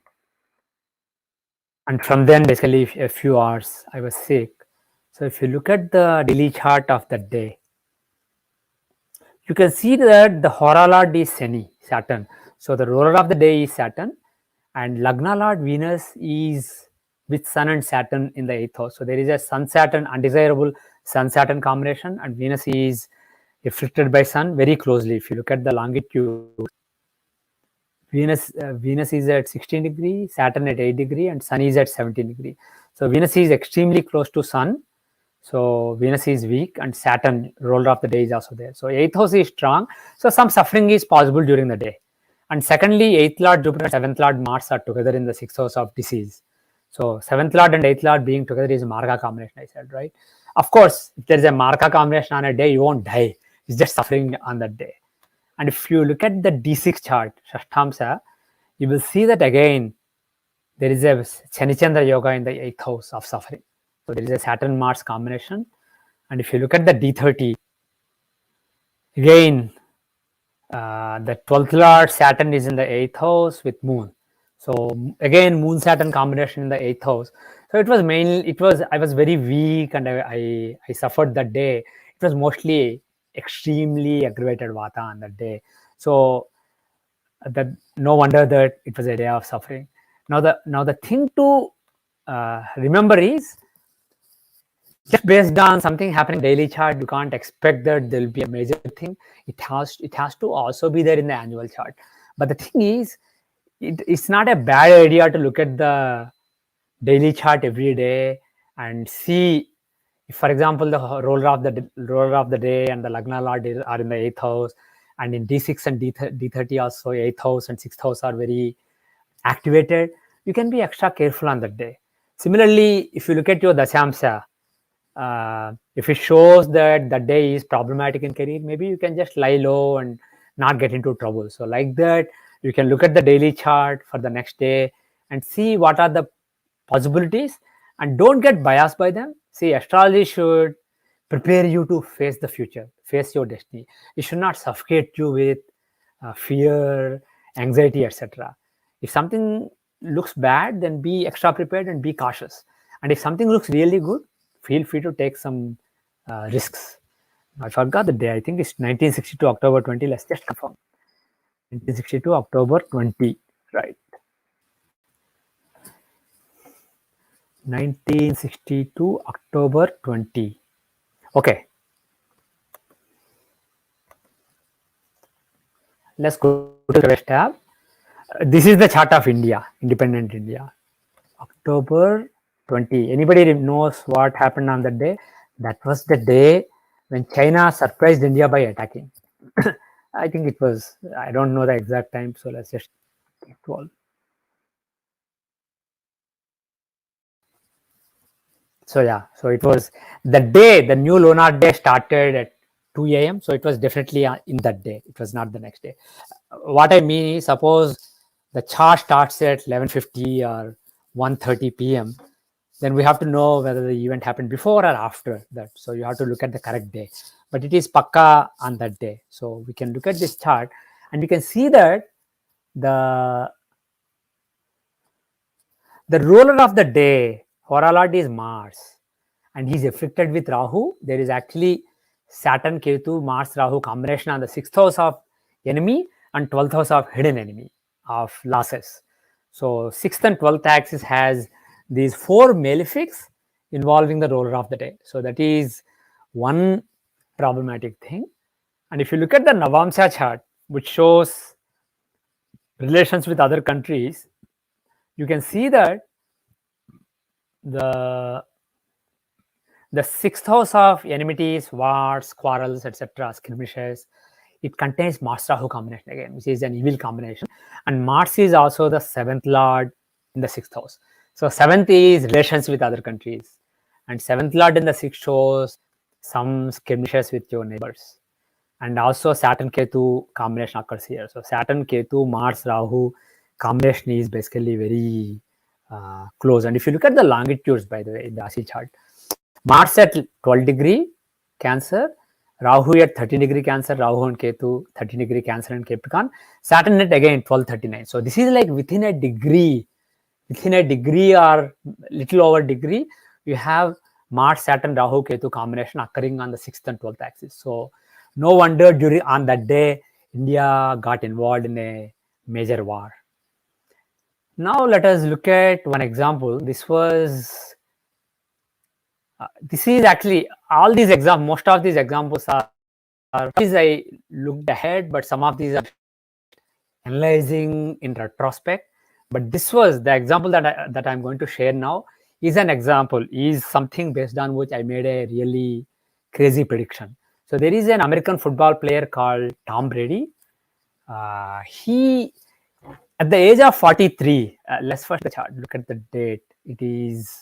and from then basically a few hours I was sick. So if you look at the daily chart of that day, you can see that the hora lord is Saturn. So the ruler of the day is Saturn, and Lagna lord Venus is with Sun and Saturn in the eighth house. So there is a Sun Saturn undesirable Sun Saturn combination, and Venus is afflicted by Sun very closely. If you look at the longitude, Venus is at 16 degree, Saturn at 8 degree, and Sun is at 17 degree. So Venus is extremely close to Sun. So Venus is weak, and Saturn, ruler of the day, is also there. So eighth house is strong. So some suffering is possible during the day. And secondly, eighth lord Jupiter and seventh lord Mars are together in the sixth house of disease. So seventh lord and eighth lord being together is a Marga combination, I said, right? Of course, if there is a Marga combination on a day, you won't die. It's just suffering on that day. And if you look at the D6 chart, Shashtamsa, you will see that again, there is a Shanichandra yoga in the eighth house of suffering. So there is a Saturn Mars combination. And if you look at the D30, again, the 12th Lord Saturn is in the eighth house with Moon. So again, Moon Saturn combination in the eighth house. So it was mainly, I was very weak and I suffered that day. It was mostly extremely aggravated Vata on that day. So that no wonder that it was a day of suffering. Now the thing to remember is, just based on something happening daily chart, you can't expect that there will be a major thing. It has to also be there in the annual chart. But the thing is, it's not a bad idea to look at the daily chart every day and see if, for example, the ruler of the day and the Lagna Lord are in the eighth house, and in D6 and D30 also eighth house and sixth house are very activated, you can be extra careful on that day. Similarly, if you look at your Dashamsa, if it shows that the day is problematic in career, maybe you can just lie low and not get into trouble. So like that, you can look at the daily chart for the next day and see what are the possibilities, and don't get biased by them. See, astrology should prepare you to face the future, face your destiny. It should not suffocate you with fear, anxiety, etc. If something looks bad, then be extra prepared and be cautious. And if something looks really good, feel free to take some risks. I forgot the day. I think it's 1962 October 20. Let's just confirm. 1962 October 20. Right. 1962 October 20. Okay. Let's go to the next tab. This is the chart of India, independent India. October 20. Anybody knows what happened on that day? That was the day when China surprised India by attacking. I think it was, I don't know the exact time, so let's just keep 12. So yeah, so it was the day, the new lunar day started at 2 a.m. So it was definitely in that day. It was not the next day. What I mean is, suppose the chart starts at 11:50 or 1:30 p.m., then we have to know whether the event happened before or after that. So you have to look at the correct day. But it is pakka on that day. So we can look at this chart and we can see that the ruler of the day, hora lord, is Mars, and he's afflicted with Rahu. There is actually Saturn, Ketu, Mars, Rahu combination on the sixth house of enemy and 12th house of hidden enemy of losses. So sixth and 12th axis has these four malefics involving the ruler of the day. So that is one problematic thing. And if you look at the Navamsa chart, which shows relations with other countries, you can see that the The sixth house of enmities, wars, quarrels, etc., skirmishes. It contains Mars Rahu combination again, which is an evil combination. And Mars is also the seventh lord in the sixth house. So seventh is relations with other countries, and seventh lord in the sixth shows some skirmishes with your neighbors. And also Saturn Ketu combination occurs here. So Saturn Ketu Mars Rahu combination is basically very close. And if you look at the longitudes, by the way, in the Rasi chart, Mars at 12 degree Cancer, Rahu at 13 degree Cancer, Rahu and Ketu 13 degree Cancer and Capricorn, Saturn at again 1239. So this is like within a degree or little over degree, you have Mars, Saturn, Rahu, Ketu combination occurring on the 6th and 12th axis. So no wonder on that day, India got involved in a major war. Now let us look at one example. This is actually all these examples. Most of these examples are I looked ahead, but some of these are analyzing in retrospect. But this was the example that I'm going to share now is an example, is something based on which I made a really crazy prediction. So there is an American football player called Tom Brady. He, at the age of 43, let's first the chart, look at the date. It is,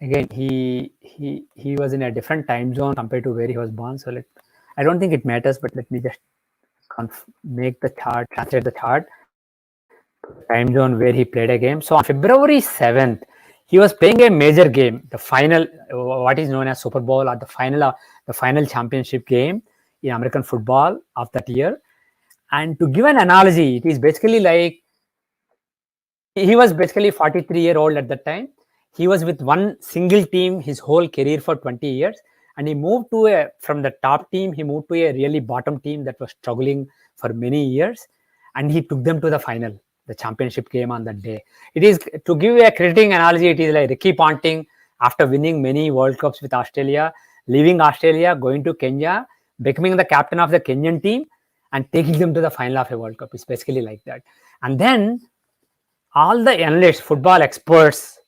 again, he was in a different time zone compared to where he was born. So I don't think it matters, but let me just make the chart, translate the chart to the time zone where he played a game. So on February 7th, he was playing a major game, the final, what is known as Super Bowl, or the final championship game in American football of that year. And to give an analogy, it is basically like he was basically 43-year-old at that time. He was with one single team his whole career for 20 years. And he moved from the top team, he moved to a really bottom team that was struggling for many years. And he took them to the final, the championship game on that day. It is, to give you a cricketing analogy, it is like Ricky Ponting, after winning many World Cups with Australia, leaving Australia, going to Kenya, becoming the captain of the Kenyan team, and taking them to the final of a World Cup. It's basically like that. And then all the analysts, football experts,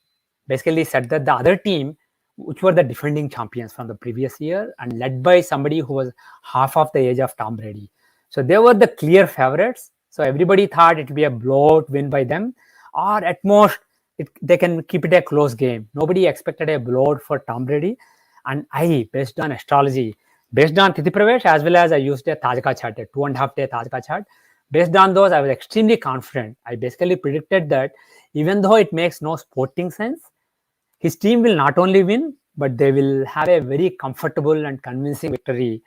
basically said that the other team, which were the defending champions from the previous year and led by somebody who was half of the age of Tom Brady. So they were the clear favorites. So everybody thought it would be a blowout win by them, or at most they can keep it a close game. Nobody expected a blowout for Tom Brady. And I, based on astrology, based on Tithi Pravesh, as well as I used a Tajka chart, a 2.5 day Tajka chart. Based on those, I was extremely confident. I basically predicted that even though it makes no sporting sense, his team will not only win, but they will have a very comfortable and convincing victory,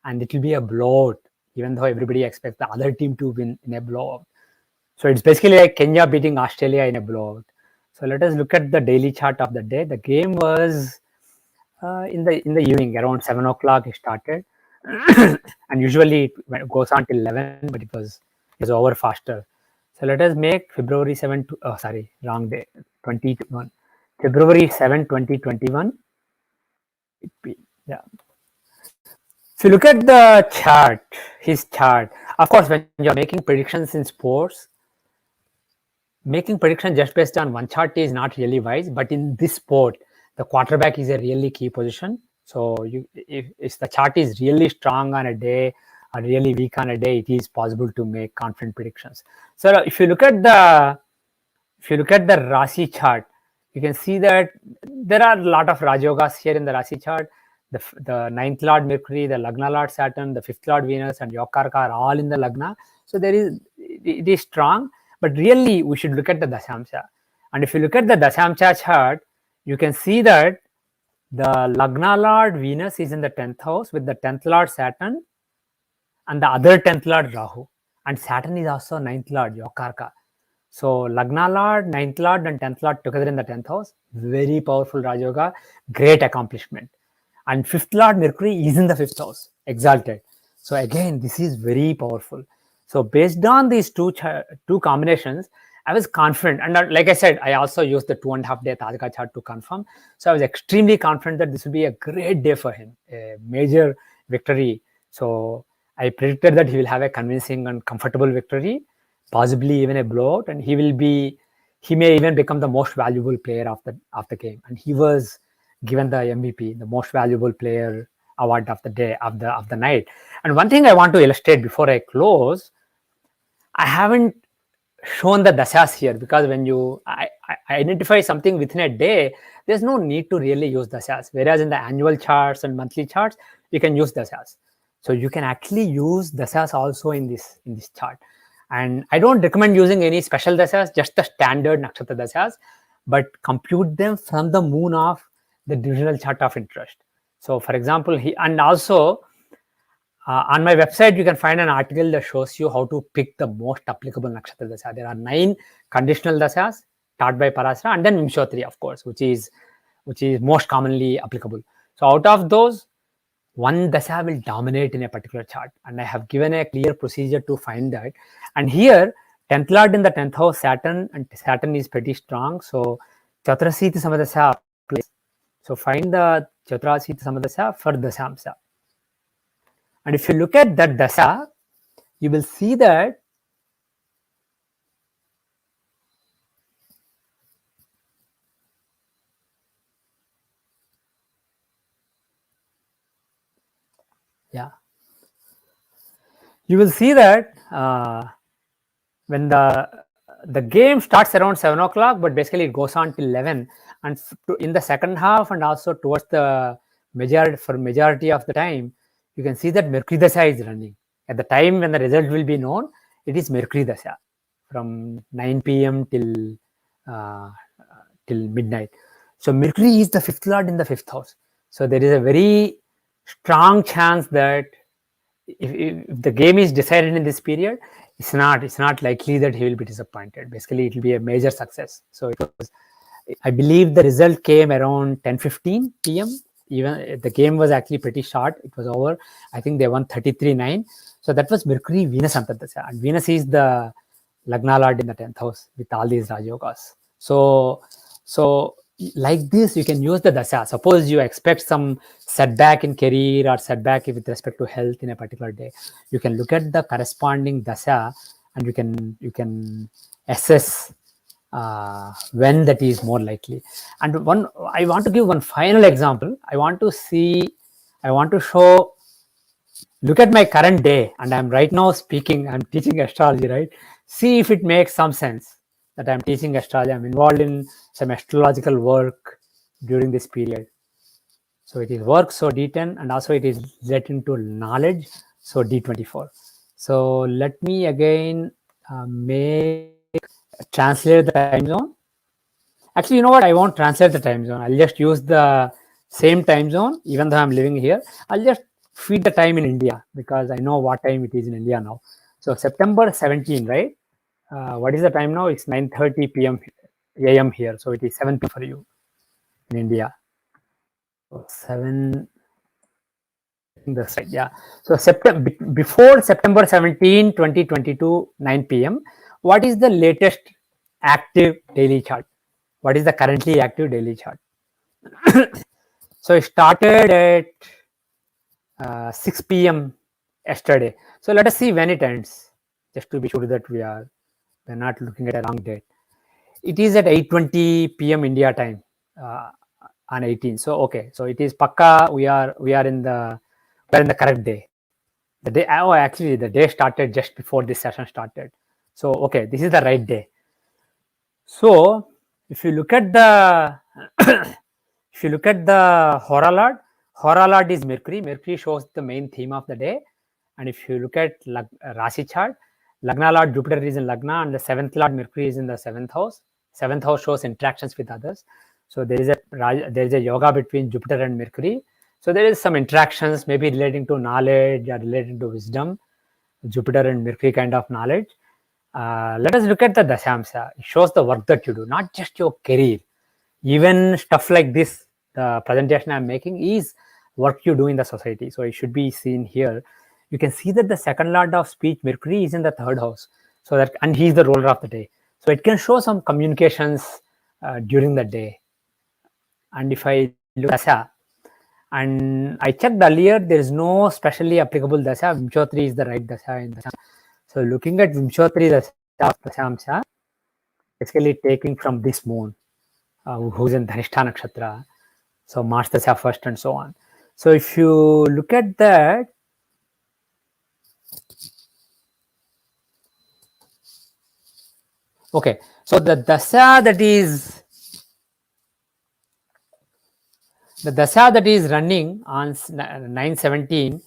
and it will be a blowout, even though everybody expects the other team to win in a blowout. So it's basically like Kenya beating Australia in a blowout. So let us look at the daily chart of the day. The game was in the evening, around 7 o'clock it started. And usually it goes on till 11, but it was over faster. So let us make February 7, wrong day, 21. February 7, 2021. Yeah. If you look at the chart, his chart, of course, when you're making predictions in sports, making predictions just based on one chart is not really wise. But in this sport, the quarterback is a really key position. So if the chart is really strong on a day or really weak on a day, it is possible to make confident predictions. So if you look at the Rasi chart, you can see that there are a lot of Rajogas here in the Rasi chart. The ninth Lord Mercury, the Lagna Lord Saturn, the fifth Lord Venus, and Yokarka are all in the Lagna. So it is strong, but really we should look at the Dashamsha. And if you look at the Dashamsha chart, you can see that the Lagna Lord Venus is in the 10th house with the 10th Lord Saturn and the other 10th Lord Rahu. And Saturn is also 9th Lord Yokarka. So Lagna Lord, 9th Lord and 10th Lord together in the 10th house. Very powerful Rajoga, great accomplishment. And 5th Lord Mercury is in the 5th house, exalted. So again, this is very powerful. So based on these two combinations, I was confident. And like I said, I also used the 2.5 day Tajka chart to confirm. So I was extremely confident that this will be a great day for him, a major victory. So I predicted that he will have a convincing and comfortable victory, possibly even a blowout, and he may even become the most valuable player of the game. And he was given the MVP, the most valuable player award of the day, of the night. And one thing I want to illustrate before I close, I haven't shown the dashas here, because when I identify something within a day, there's no need to really use dashas. Whereas in the annual charts and monthly charts, you can use dashas. So you can actually use dashas also in this chart. And I don't recommend using any special dashas, just the standard nakshatra dashas, but compute them from the moon of the divisional chart of interest. So for example, and also on my website, you can find an article that shows you how to pick the most applicable nakshatra dasha. There are 9 conditional dashas taught by Parasara, and then Vimshotri, of course, which is most commonly applicable. So out of those, one dasha will dominate in a particular chart, and I have given a clear procedure to find that. And here, 10th lord in the 10th house, Saturn, and Saturn is pretty strong. So Chaturasiti Samadasha applies. So find the Chaturasiti Samadasha for Dasamsa. And if you look at that dasha, you will see that yeah, you will see that when the game starts around 7 o'clock, but basically it goes on till 11, and in the second half and also towards the majority of the time, you can see that Mercury dasha is running. At the time when the result will be known, it is Mercury dasha from 9 p.m. till midnight. So Mercury is the 5th lord in the 5th house. So there is a very strong chance that if the game is decided in this period, it's not likely that he will be disappointed. Basically, it will be a major success. So I believe the result came around 10:15 p.m. Even the game was actually pretty short. It was over. I think they won 33-9. So that was Mercury Venus Antardasha, and Venus is the Lagna Lord in the 10th house with all these Rajogas. So like this, you can use the dasha. Suppose you expect some setback in career or setback with respect to health in a particular day, you can look at the corresponding dasha, and you can assess when that is more likely. And I want to give one final example. I want to show. Look at my current day, and I'm right now speaking. I'm teaching astrology, right? See if it makes some sense that I'm teaching astrology. I'm involved in some astrological work during this period. So it is work, so D10, and also it is related to knowledge, so D24. So let me again translate the time zone. Actually, you know what? I won't translate the time zone. I'll just use the same time zone, even though I'm living here. I'll just feed the time in India, because I know what time it is in India now. So September 17, right? What is the time now? It's 9:30 p.m. a.m. here. So it is 7 p.m. for you in India. So 7. That's right. Yeah. So before September 17, 2022, 9 p.m. What is the latest active daily chart? What is the currently active daily chart? So it started at 6 p.m. yesterday. So let us see when it ends, just to be sure that we're not looking at a wrong date. It is at 8:20 p.m. India time on 18. So okay, so it is pakka. We are in the correct day. The day, oh, actually, the day started just before this session started. So okay, this is the right day. So if you look at the Hora Lord is Mercury. Mercury shows the main theme of the day. And if you look at Rasi chart, Lagna Lord Jupiter is in Lagna, and the 7th Lord Mercury is in the 7th house. 7th house shows interactions with others. So there is a yoga between Jupiter and Mercury. So there is some interactions, maybe relating to knowledge or relating to wisdom, Jupiter and Mercury kind of knowledge. Let us look at the Dashamsa. It shows the work that you do, not just your career. Even stuff like this, the presentation I'm making is work you do in the society. So it should be seen here. You can see that the 2nd Lord of speech, Mercury, is in the 3rd house. So that, and he's the ruler of the day. So it can show some communications during the day. And if I look at Dasha, and I checked earlier, there is no specially applicable Dasha. Vimshotri is the right Dasha in Dasha. So looking at Vimshotri Dashamsa, basically taking from this moon, who's in Dhanishta Nakshatra. So Mars Dasha first and so on. So if you look at that, okay, so the Dasha that is running on 9/17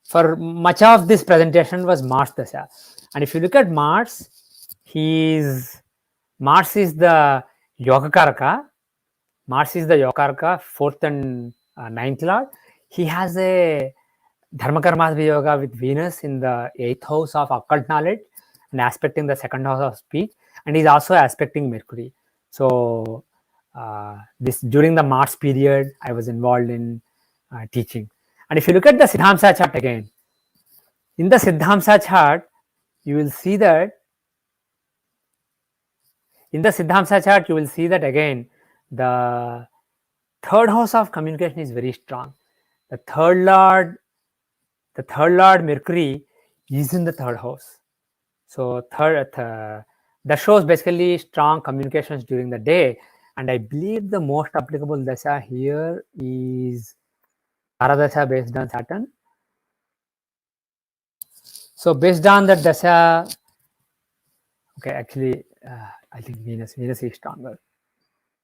for much of this presentation was Mars Dasha. And if you look at Mars, Mars is the Yogakaraka. Mars is the Yogakaraka, fourth and ninth lord. He has a Dharmakarma Yoga with Venus in the eighth house of occult knowledge and aspecting the second house of speech, and he's also aspecting Mercury. So this during the Mars period, I was involved in teaching. And if you look at the Siddhamsa chart again, in the Siddhamsa chart, you will see that again the third house of communication is very strong. The third lord Mercury is in the third house. So that shows basically strong communications during the day. And I believe the most applicable dasha here is Tara dasha based on Saturn. So based on that dasha, okay, actually I think Venus is stronger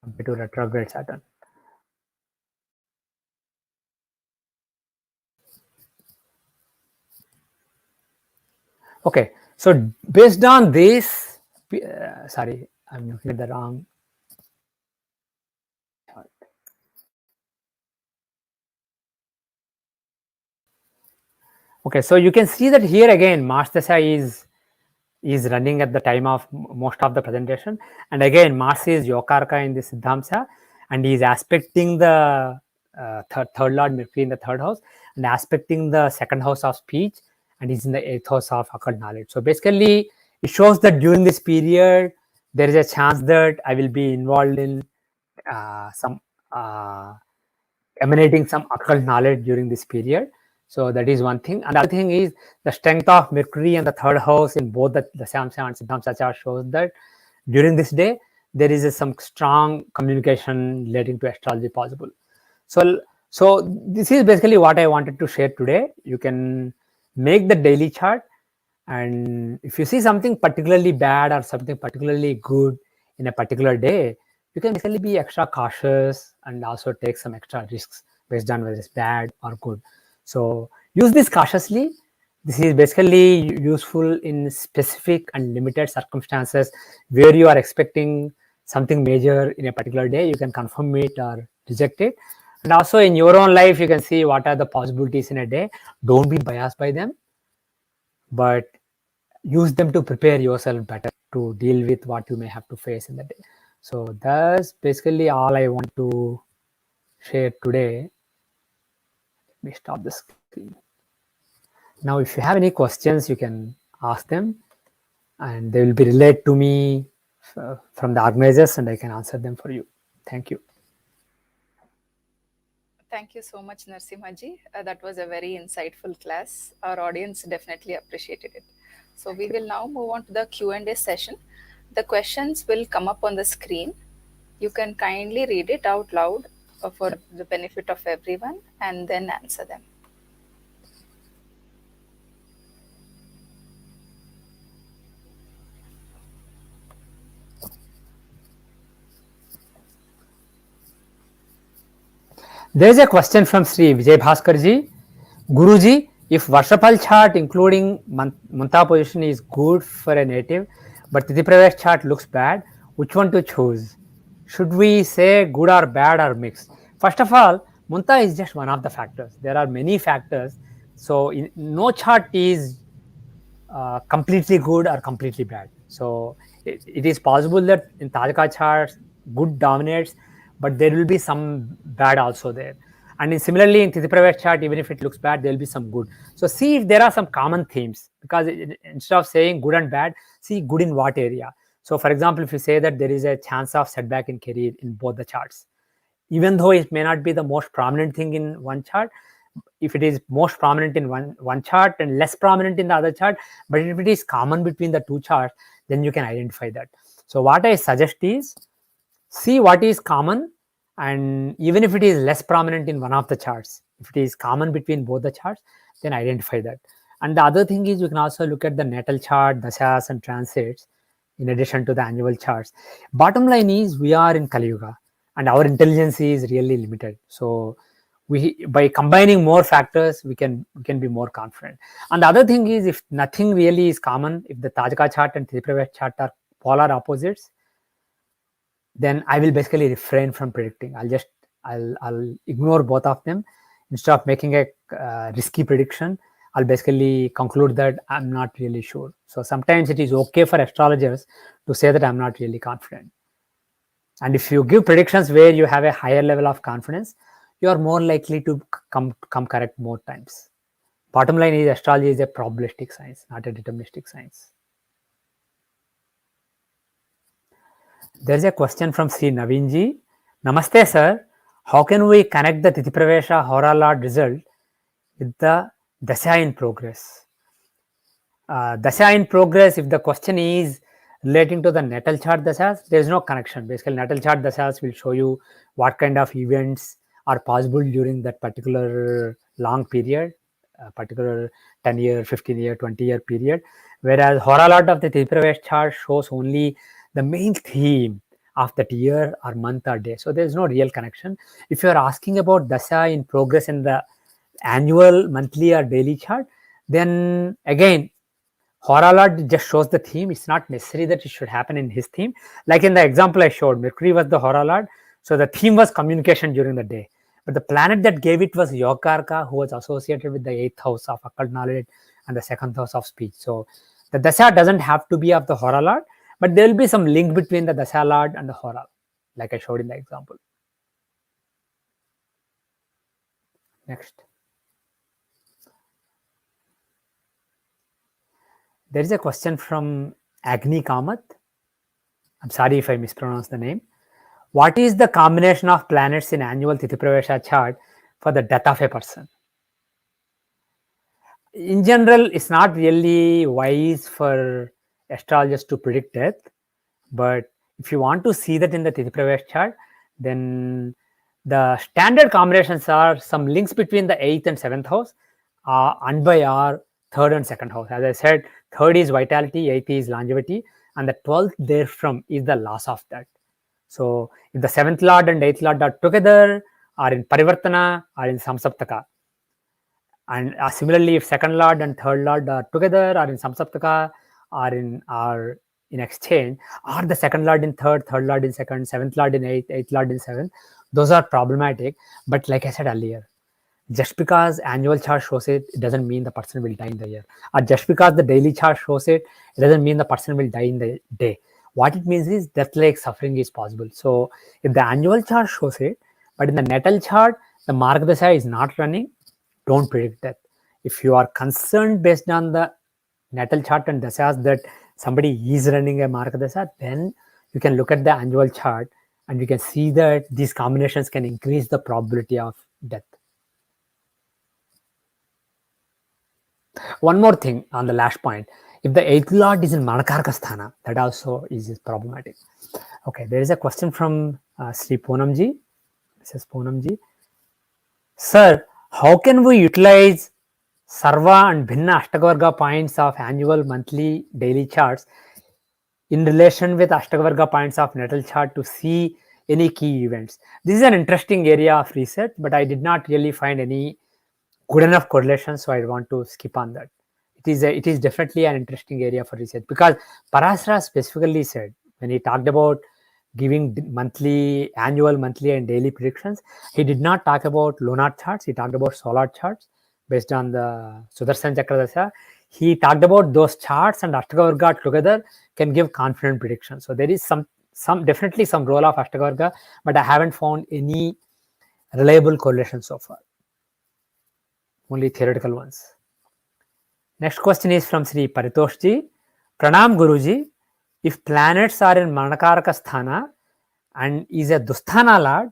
compared to retrograde Saturn. Okay, so based on this, sorry, I'm looking at the wrong. Okay, so you can see that here again, Mars Dasha is running at the time of most of the presentation. And again, Mars is Yokarka in the Siddhamsa, and he is aspecting the third lord Mercury in the third house, and aspecting the second house of speech, and he's in the eighth house of occult knowledge. So basically, it shows that during this period, there is a chance that I will be involved in some emanating some occult knowledge during this period. So that is one thing. And the other thing is the strength of Mercury and the third house in both the Samsa and Siddhamsa chart shows that during this day, there is some strong communication relating to astrology possible. So this is basically what I wanted to share today. You can make the daily chart, and if you see something particularly bad or something particularly good in a particular day, you can basically be extra cautious and also take some extra risks based on whether it's bad or good. So use this cautiously. This is basically useful in specific and limited circumstances where you are expecting something major in a particular day. You can confirm it or reject it. And also in your own life, you can see what are the possibilities in a day. Don't be biased by them, but use them to prepare yourself better to deal with what you may have to face in the day. So that's basically all I want to share today. Let me stop the screen. Now, if you have any questions, you can ask them, and they will be relayed to me from the organizers, and I can answer them for you. Thank you. Thank you so much, Narasimha-ji. That was a very insightful class. Our audience definitely appreciated it. So we will now move on to the Q&A session. The questions will come up on the screen. You can kindly read it out loud for the benefit of everyone and then answer them. There is a question from Sri Vijay Bhaskar ji. Guruji, if Varshapal chart including Munta position is good for a native, but Tithi Pravesh chart looks bad, which one to choose? Should we say good or bad or mixed? First of all, Munta is just one of the factors. There are many factors. So no chart is completely good or completely bad. So it is possible that in Tajaka charts, good dominates, but there will be some bad also there. And similarly in Tithi Pravesh chart, even if it looks bad, there will be some good. So see if there are some common themes, because instead of saying good and bad, see good in what area. So for example, if you say that there is a chance of setback in career in both the charts, even though it may not be the most prominent thing in one chart, if it is most prominent in one chart and less prominent in the other chart, but if it is common between the two charts, then you can identify that. So what I suggest is, see what is common And even if it is less prominent in one of the charts, if it is common between both the charts, then identify that. And the other thing is you can also look at the natal chart, dashas and transits in addition to the annual charts. Bottom line is we are in Kali Yuga and our intelligence is really limited. So we, by combining more factors, we can be more confident. And the other thing is, if nothing really is common, if the Tajaka chart and Tripravesh chart are polar opposites, then I will basically refrain from predicting. I'll ignore both of them. Instead of making a risky prediction, I'll basically conclude that I'm not really sure. So sometimes it is okay for astrologers to say that I'm not really confident. And if you give predictions where you have a higher level of confidence, you are more likely to come correct more times. Bottom line is astrology is a probabilistic science, not a deterministic science. There is a question from Sri Navinji. Namaste, sir. How can we connect the Tithi Pravesha Hora Lord result with the Dasha in progress? Dasha in progress, if the question is relating to the natal chart dashas, there is no connection. Basically, natal chart dashas will show you what kind of events are possible during that particular long period, particular 10-year, 15-year, 20-year period. Whereas Hora Lord of the Tithi Pravesh chart shows only the main theme of that year or month or day. So there is no real connection. If you are asking about dasha in progress in the annual, monthly or daily chart, then again, Hora Lord just shows the theme. It's not necessary that it should happen in his theme. Like in the example I showed, Mercury was the Hora Lord. So the theme was communication during the day. But the planet that gave it was Yogarka, who was associated with the 8th house of occult knowledge and the 2nd house of speech. So the Dasha doesn't have to be of the Hora Lord, but there will be some link between the Dasha Lord and the Hora, like I showed in the example. Next. There is a question from Agni Kamath. I'm sorry if I mispronounced the name. What is the combination of planets in annual Tithi Pravesha chart for the death of a person? In general, it's not really wise for astrologers to predict death, but if you want to see that in the Tithi Pravesh chart, then the standard combinations are some links between the 8th and 7th house, and by our 3rd and 2nd house. As I said, 3rd is vitality, 8th is longevity, and the 12th therefrom is the loss of that. So if the 7th lord and 8th lord are together, or in Parivartana, or in Samsaptaka, and similarly, if 2nd lord and 3rd lord are together, or in Samsaptaka, or in exchange, or the 2nd lord in 3rd, 3rd lord in 2nd, 7th lord in 8th, 8th lord in 7th, those are problematic. But like I said earlier, just because annual chart shows it, it doesn't mean the person will die in the year. Or just because the daily chart shows it, it doesn't mean the person will die in the day. What it means is death-like suffering is possible. So if the annual chart shows it, but in the natal chart, the Margadasha is not running, don't predict death. If you are concerned based on the natal chart and dashas that somebody is running a Margadasha, then you can look at the annual chart and you can see that these combinations can increase the probability of death. One more thing on the last point. If the 8th lord is in Manakarka Sthana, that also is problematic. Okay, there is a question from Sri Poonamji. Mrs. Poonamji. Sir, how can we utilize Sarva and Bhinna Ashtagavarga points of annual, monthly, daily charts in relation with Ashtagavarga points of natal chart to see any key events? This is an interesting area of research, but I did not really find any good enough correlation, so I want to skip on that. It is definitely an interesting area for research, because Parasara specifically said, when he talked about giving monthly, annual, monthly and daily predictions, he did not talk about lunar charts, he talked about solar charts based on the Sudarshan Chakradasha. He talked about those charts and Ashtagavarga together can give confident predictions. So there is some definitely some role of Ashtagavarga, but I haven't found any reliable correlation so far. Only theoretical ones. Next question is from Sri Paritoshji. Pranam Guruji. If planets are in Manakaraka Sthana and is a Dusthana Lord,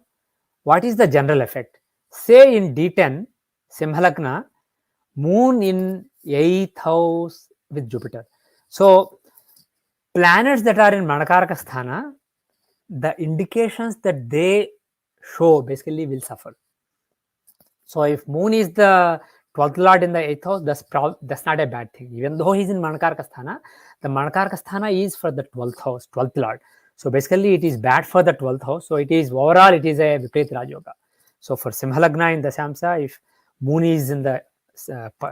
what is the general effect? Say in D10, Simhalagna, Moon in 8th house with Jupiter. So planets that are in Manakaraka Sthana, the indications that they show basically will suffer. So if moon is the 12th lord in the 8th house, that's not a bad thing. Even though he's in Manakarka Sthana, the Manakarka Sthana is for the 12th house, 12th lord. So basically it is bad for the 12th house. So it is overall, it is a Viparit Raj Yoga. So for Simhalagna in the Samsa, if moon is in the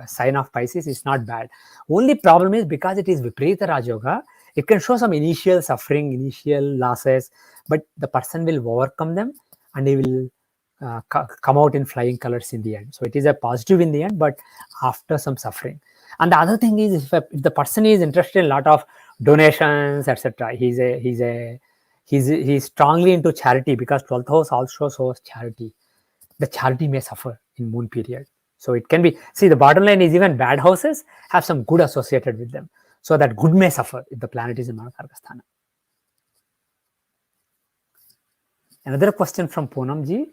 sign of Pisces, it's not bad. Only problem is because it is Viparita Raj Yoga, it can show some initial suffering, initial losses, but the person will overcome them and he will come out in flying colors in the end. So it is a positive in the end, but after some suffering. And the other thing is, if the person is interested in a lot of donations, etc., he's strongly into charity, because 12th house also shows charity. The charity may suffer in moon period. So it can be, see, the bottom line is even bad houses have some good associated with them. So that good may suffer if the planet is in Manakarka. Another question from Poonam ji.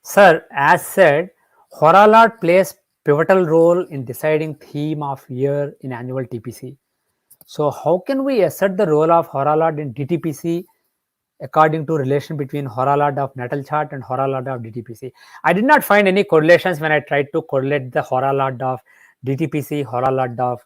Sir, as said, Horalad plays pivotal role in deciding theme of year in annual TPC. So how can we assert the role of Horalad in DTPC according to relation between Horalad of natal chart and Horalad of DTPC? I did not find any correlations when I tried to correlate the Horalad of DTPC, Horalad of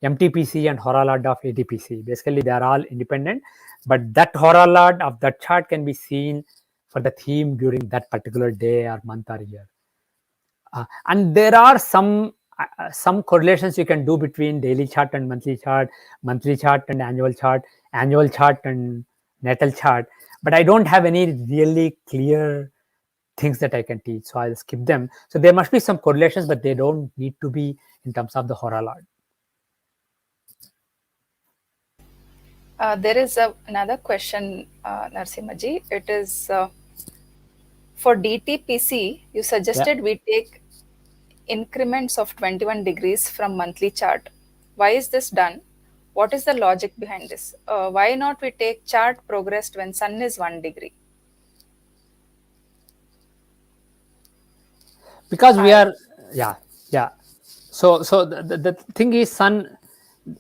MTPC and Horalad of ATPC. Basically, they are all independent, but that Horalad of that chart can be seen for the theme during that particular day or month or year. And there are some correlations you can do between daily chart and monthly chart and annual chart and natal chart, but I don't have any really clear things that I can teach, so I'll skip them. So there must be some correlations, but they don't need to be in terms of the Horalad. There is another question, Narasimha ji. It is for DTPC, you suggested we take increments of 21 degrees from monthly chart. Why is this done? What is the logic behind this? Why not we take chart progressed when sun is 1 degree? Because we are, yeah. So the thing is, sun,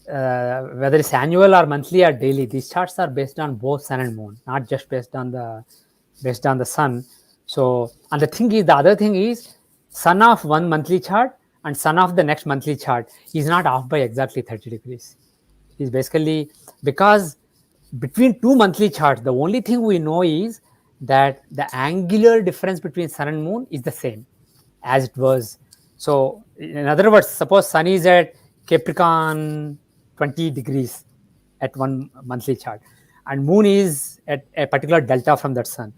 whether it's annual or monthly or daily, these charts are based on both sun and moon, not just based on the sun. So, and the other thing is, sun of one monthly chart and sun of the next monthly chart is not off by exactly 30 degrees. Is basically because between two monthly charts, the only thing we know is that the angular difference between sun and moon is the same as it was. So in other words, suppose sun is at Capricorn 20 degrees at one monthly chart and moon is at a particular delta from that sun.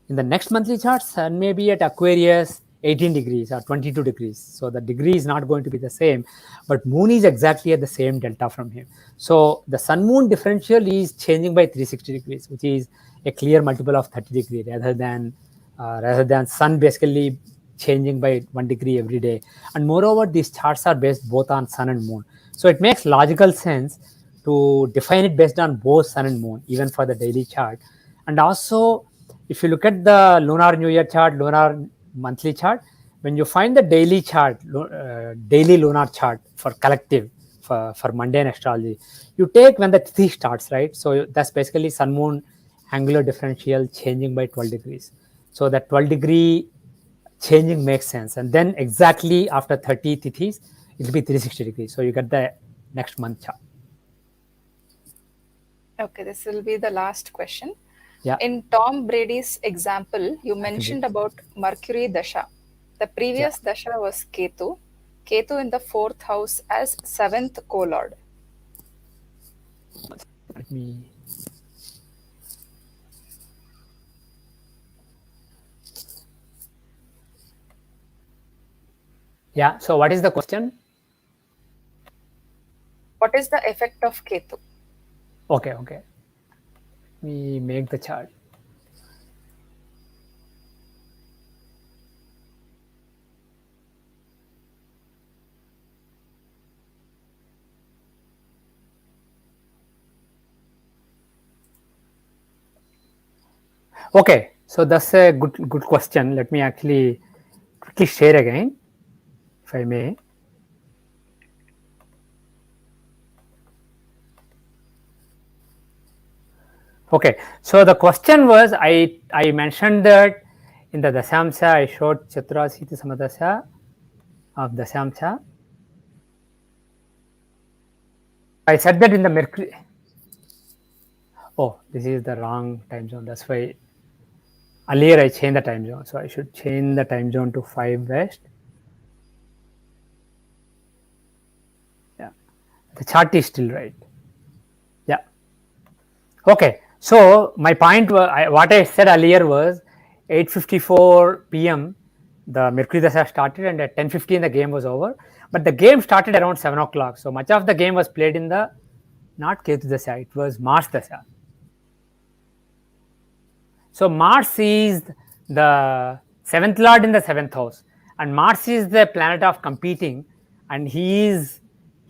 In the next monthly chart, sun may be at Aquarius 18 degrees or 22 degrees. So the degree is not going to be the same, but moon is exactly at the same delta from him. So the sun moon differential is changing by 360 degrees, which is a clear multiple of 30 degrees rather than sun basically changing by 1 degree every day. And moreover, these charts are based both on sun and moon. So it makes logical sense to define it based on both sun and moon, even for the daily chart. And also, if you look at the lunar new year chart, lunar monthly chart, when you find the daily chart, daily lunar chart for collective, for mundane astrology, you take when the tithi starts, right? So that's basically sun moon angular differential changing by 12 degrees. So that 12 degree changing makes sense. And then exactly after 30 tithis, it will be 360 degrees. So you get the next month chart. Okay, this will be the last question. Yeah. In Tom Brady's example, you mentioned about Mercury Dasha. The previous Dasha was Ketu. Ketu in the 4th house as 7th co-lord. Let me. Yeah. So what is the question? What is the effect of Ketu? Okay. Let me make the chart. Okay, so that's a good question. Let me actually quickly share again, if I may. Okay, so the question was, I mentioned that In the Dasamsa, I showed Chaturasiti Samadasya of Dasamsa. I said that in the Mercury. Oh, this is the wrong time zone. That's why earlier I changed the time zone. So I should change the time zone to 5 West. Yeah, the chart is still right. Yeah. Okay. So my point was, what I said earlier was 8:54 p.m. the Mercury Dasha started, and at 10:15 the game was over. But the game started around 7 o'clock. So much of the game was played in the not Ketu Dasha, it was Mars Dasha. So Mars is the seventh lord in the seventh house, and Mars is the planet of competing, and he's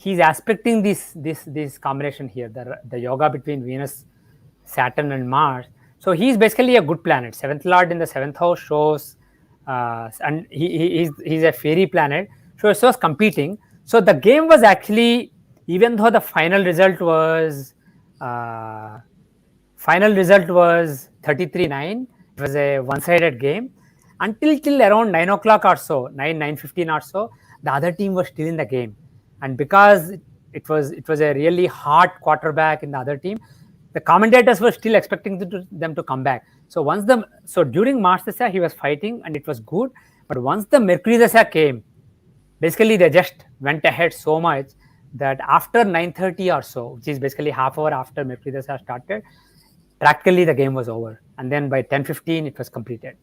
aspecting this combination here, the yoga between Venus, Saturn, and Mars. So he's basically a good planet. Seventh lord in the seventh house shows, and he's a fairy planet, so it shows competing. So the game was actually, even though the final result was. Final result was 33-9. It was a one-sided game until till around 9 o'clock or so, 9:15 or so. The other team was still in the game, and because it was a really hot quarterback in the other team, the commentators were still expecting them to come back. So during Mars Dasha he was fighting and it was good, but once the Mercury Dasha came, basically they just went ahead so much that after 9:30 or so, which is basically half hour after Mercury Dasha started, practically the game was over, and then by 10:15 it was completed.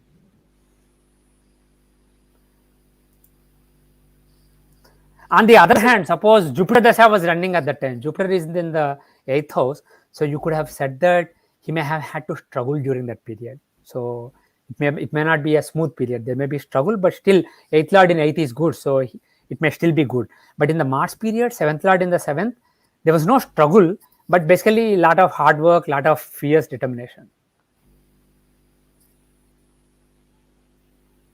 On the other hand, suppose Jupiter Dasha was running at that time. Jupiter is in the 8th house, so you could have said that he may have had to struggle during that period. So it may not be a smooth period. There may be struggle, but still 8th lord in 8th is good, so it may still be good. But in the Mars period, 7th lord in the 7th, there was no struggle, but basically a lot of hard work, lot of fierce determination.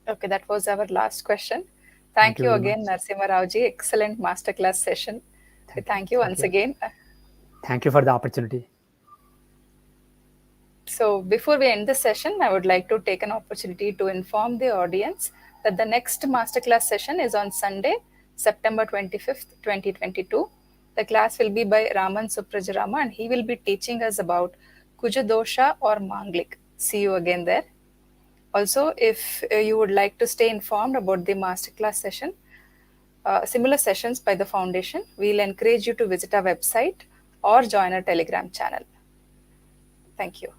Okay, that was our last question. Thank you very again, much. Narasimha Raoji. Excellent masterclass session. Thank you once again. Thank you for the opportunity. So, before we end the session, I would like to take an opportunity to inform the audience that the next masterclass session is on Sunday, September 25th, 2022. The class will be by Raman Suprajarama and he will be teaching us about Kujadosha or Manglik. See you again there. Also, if you would like to stay informed about the masterclass session, similar sessions by the foundation, we'll encourage you to visit our website or join our Telegram channel. Thank you.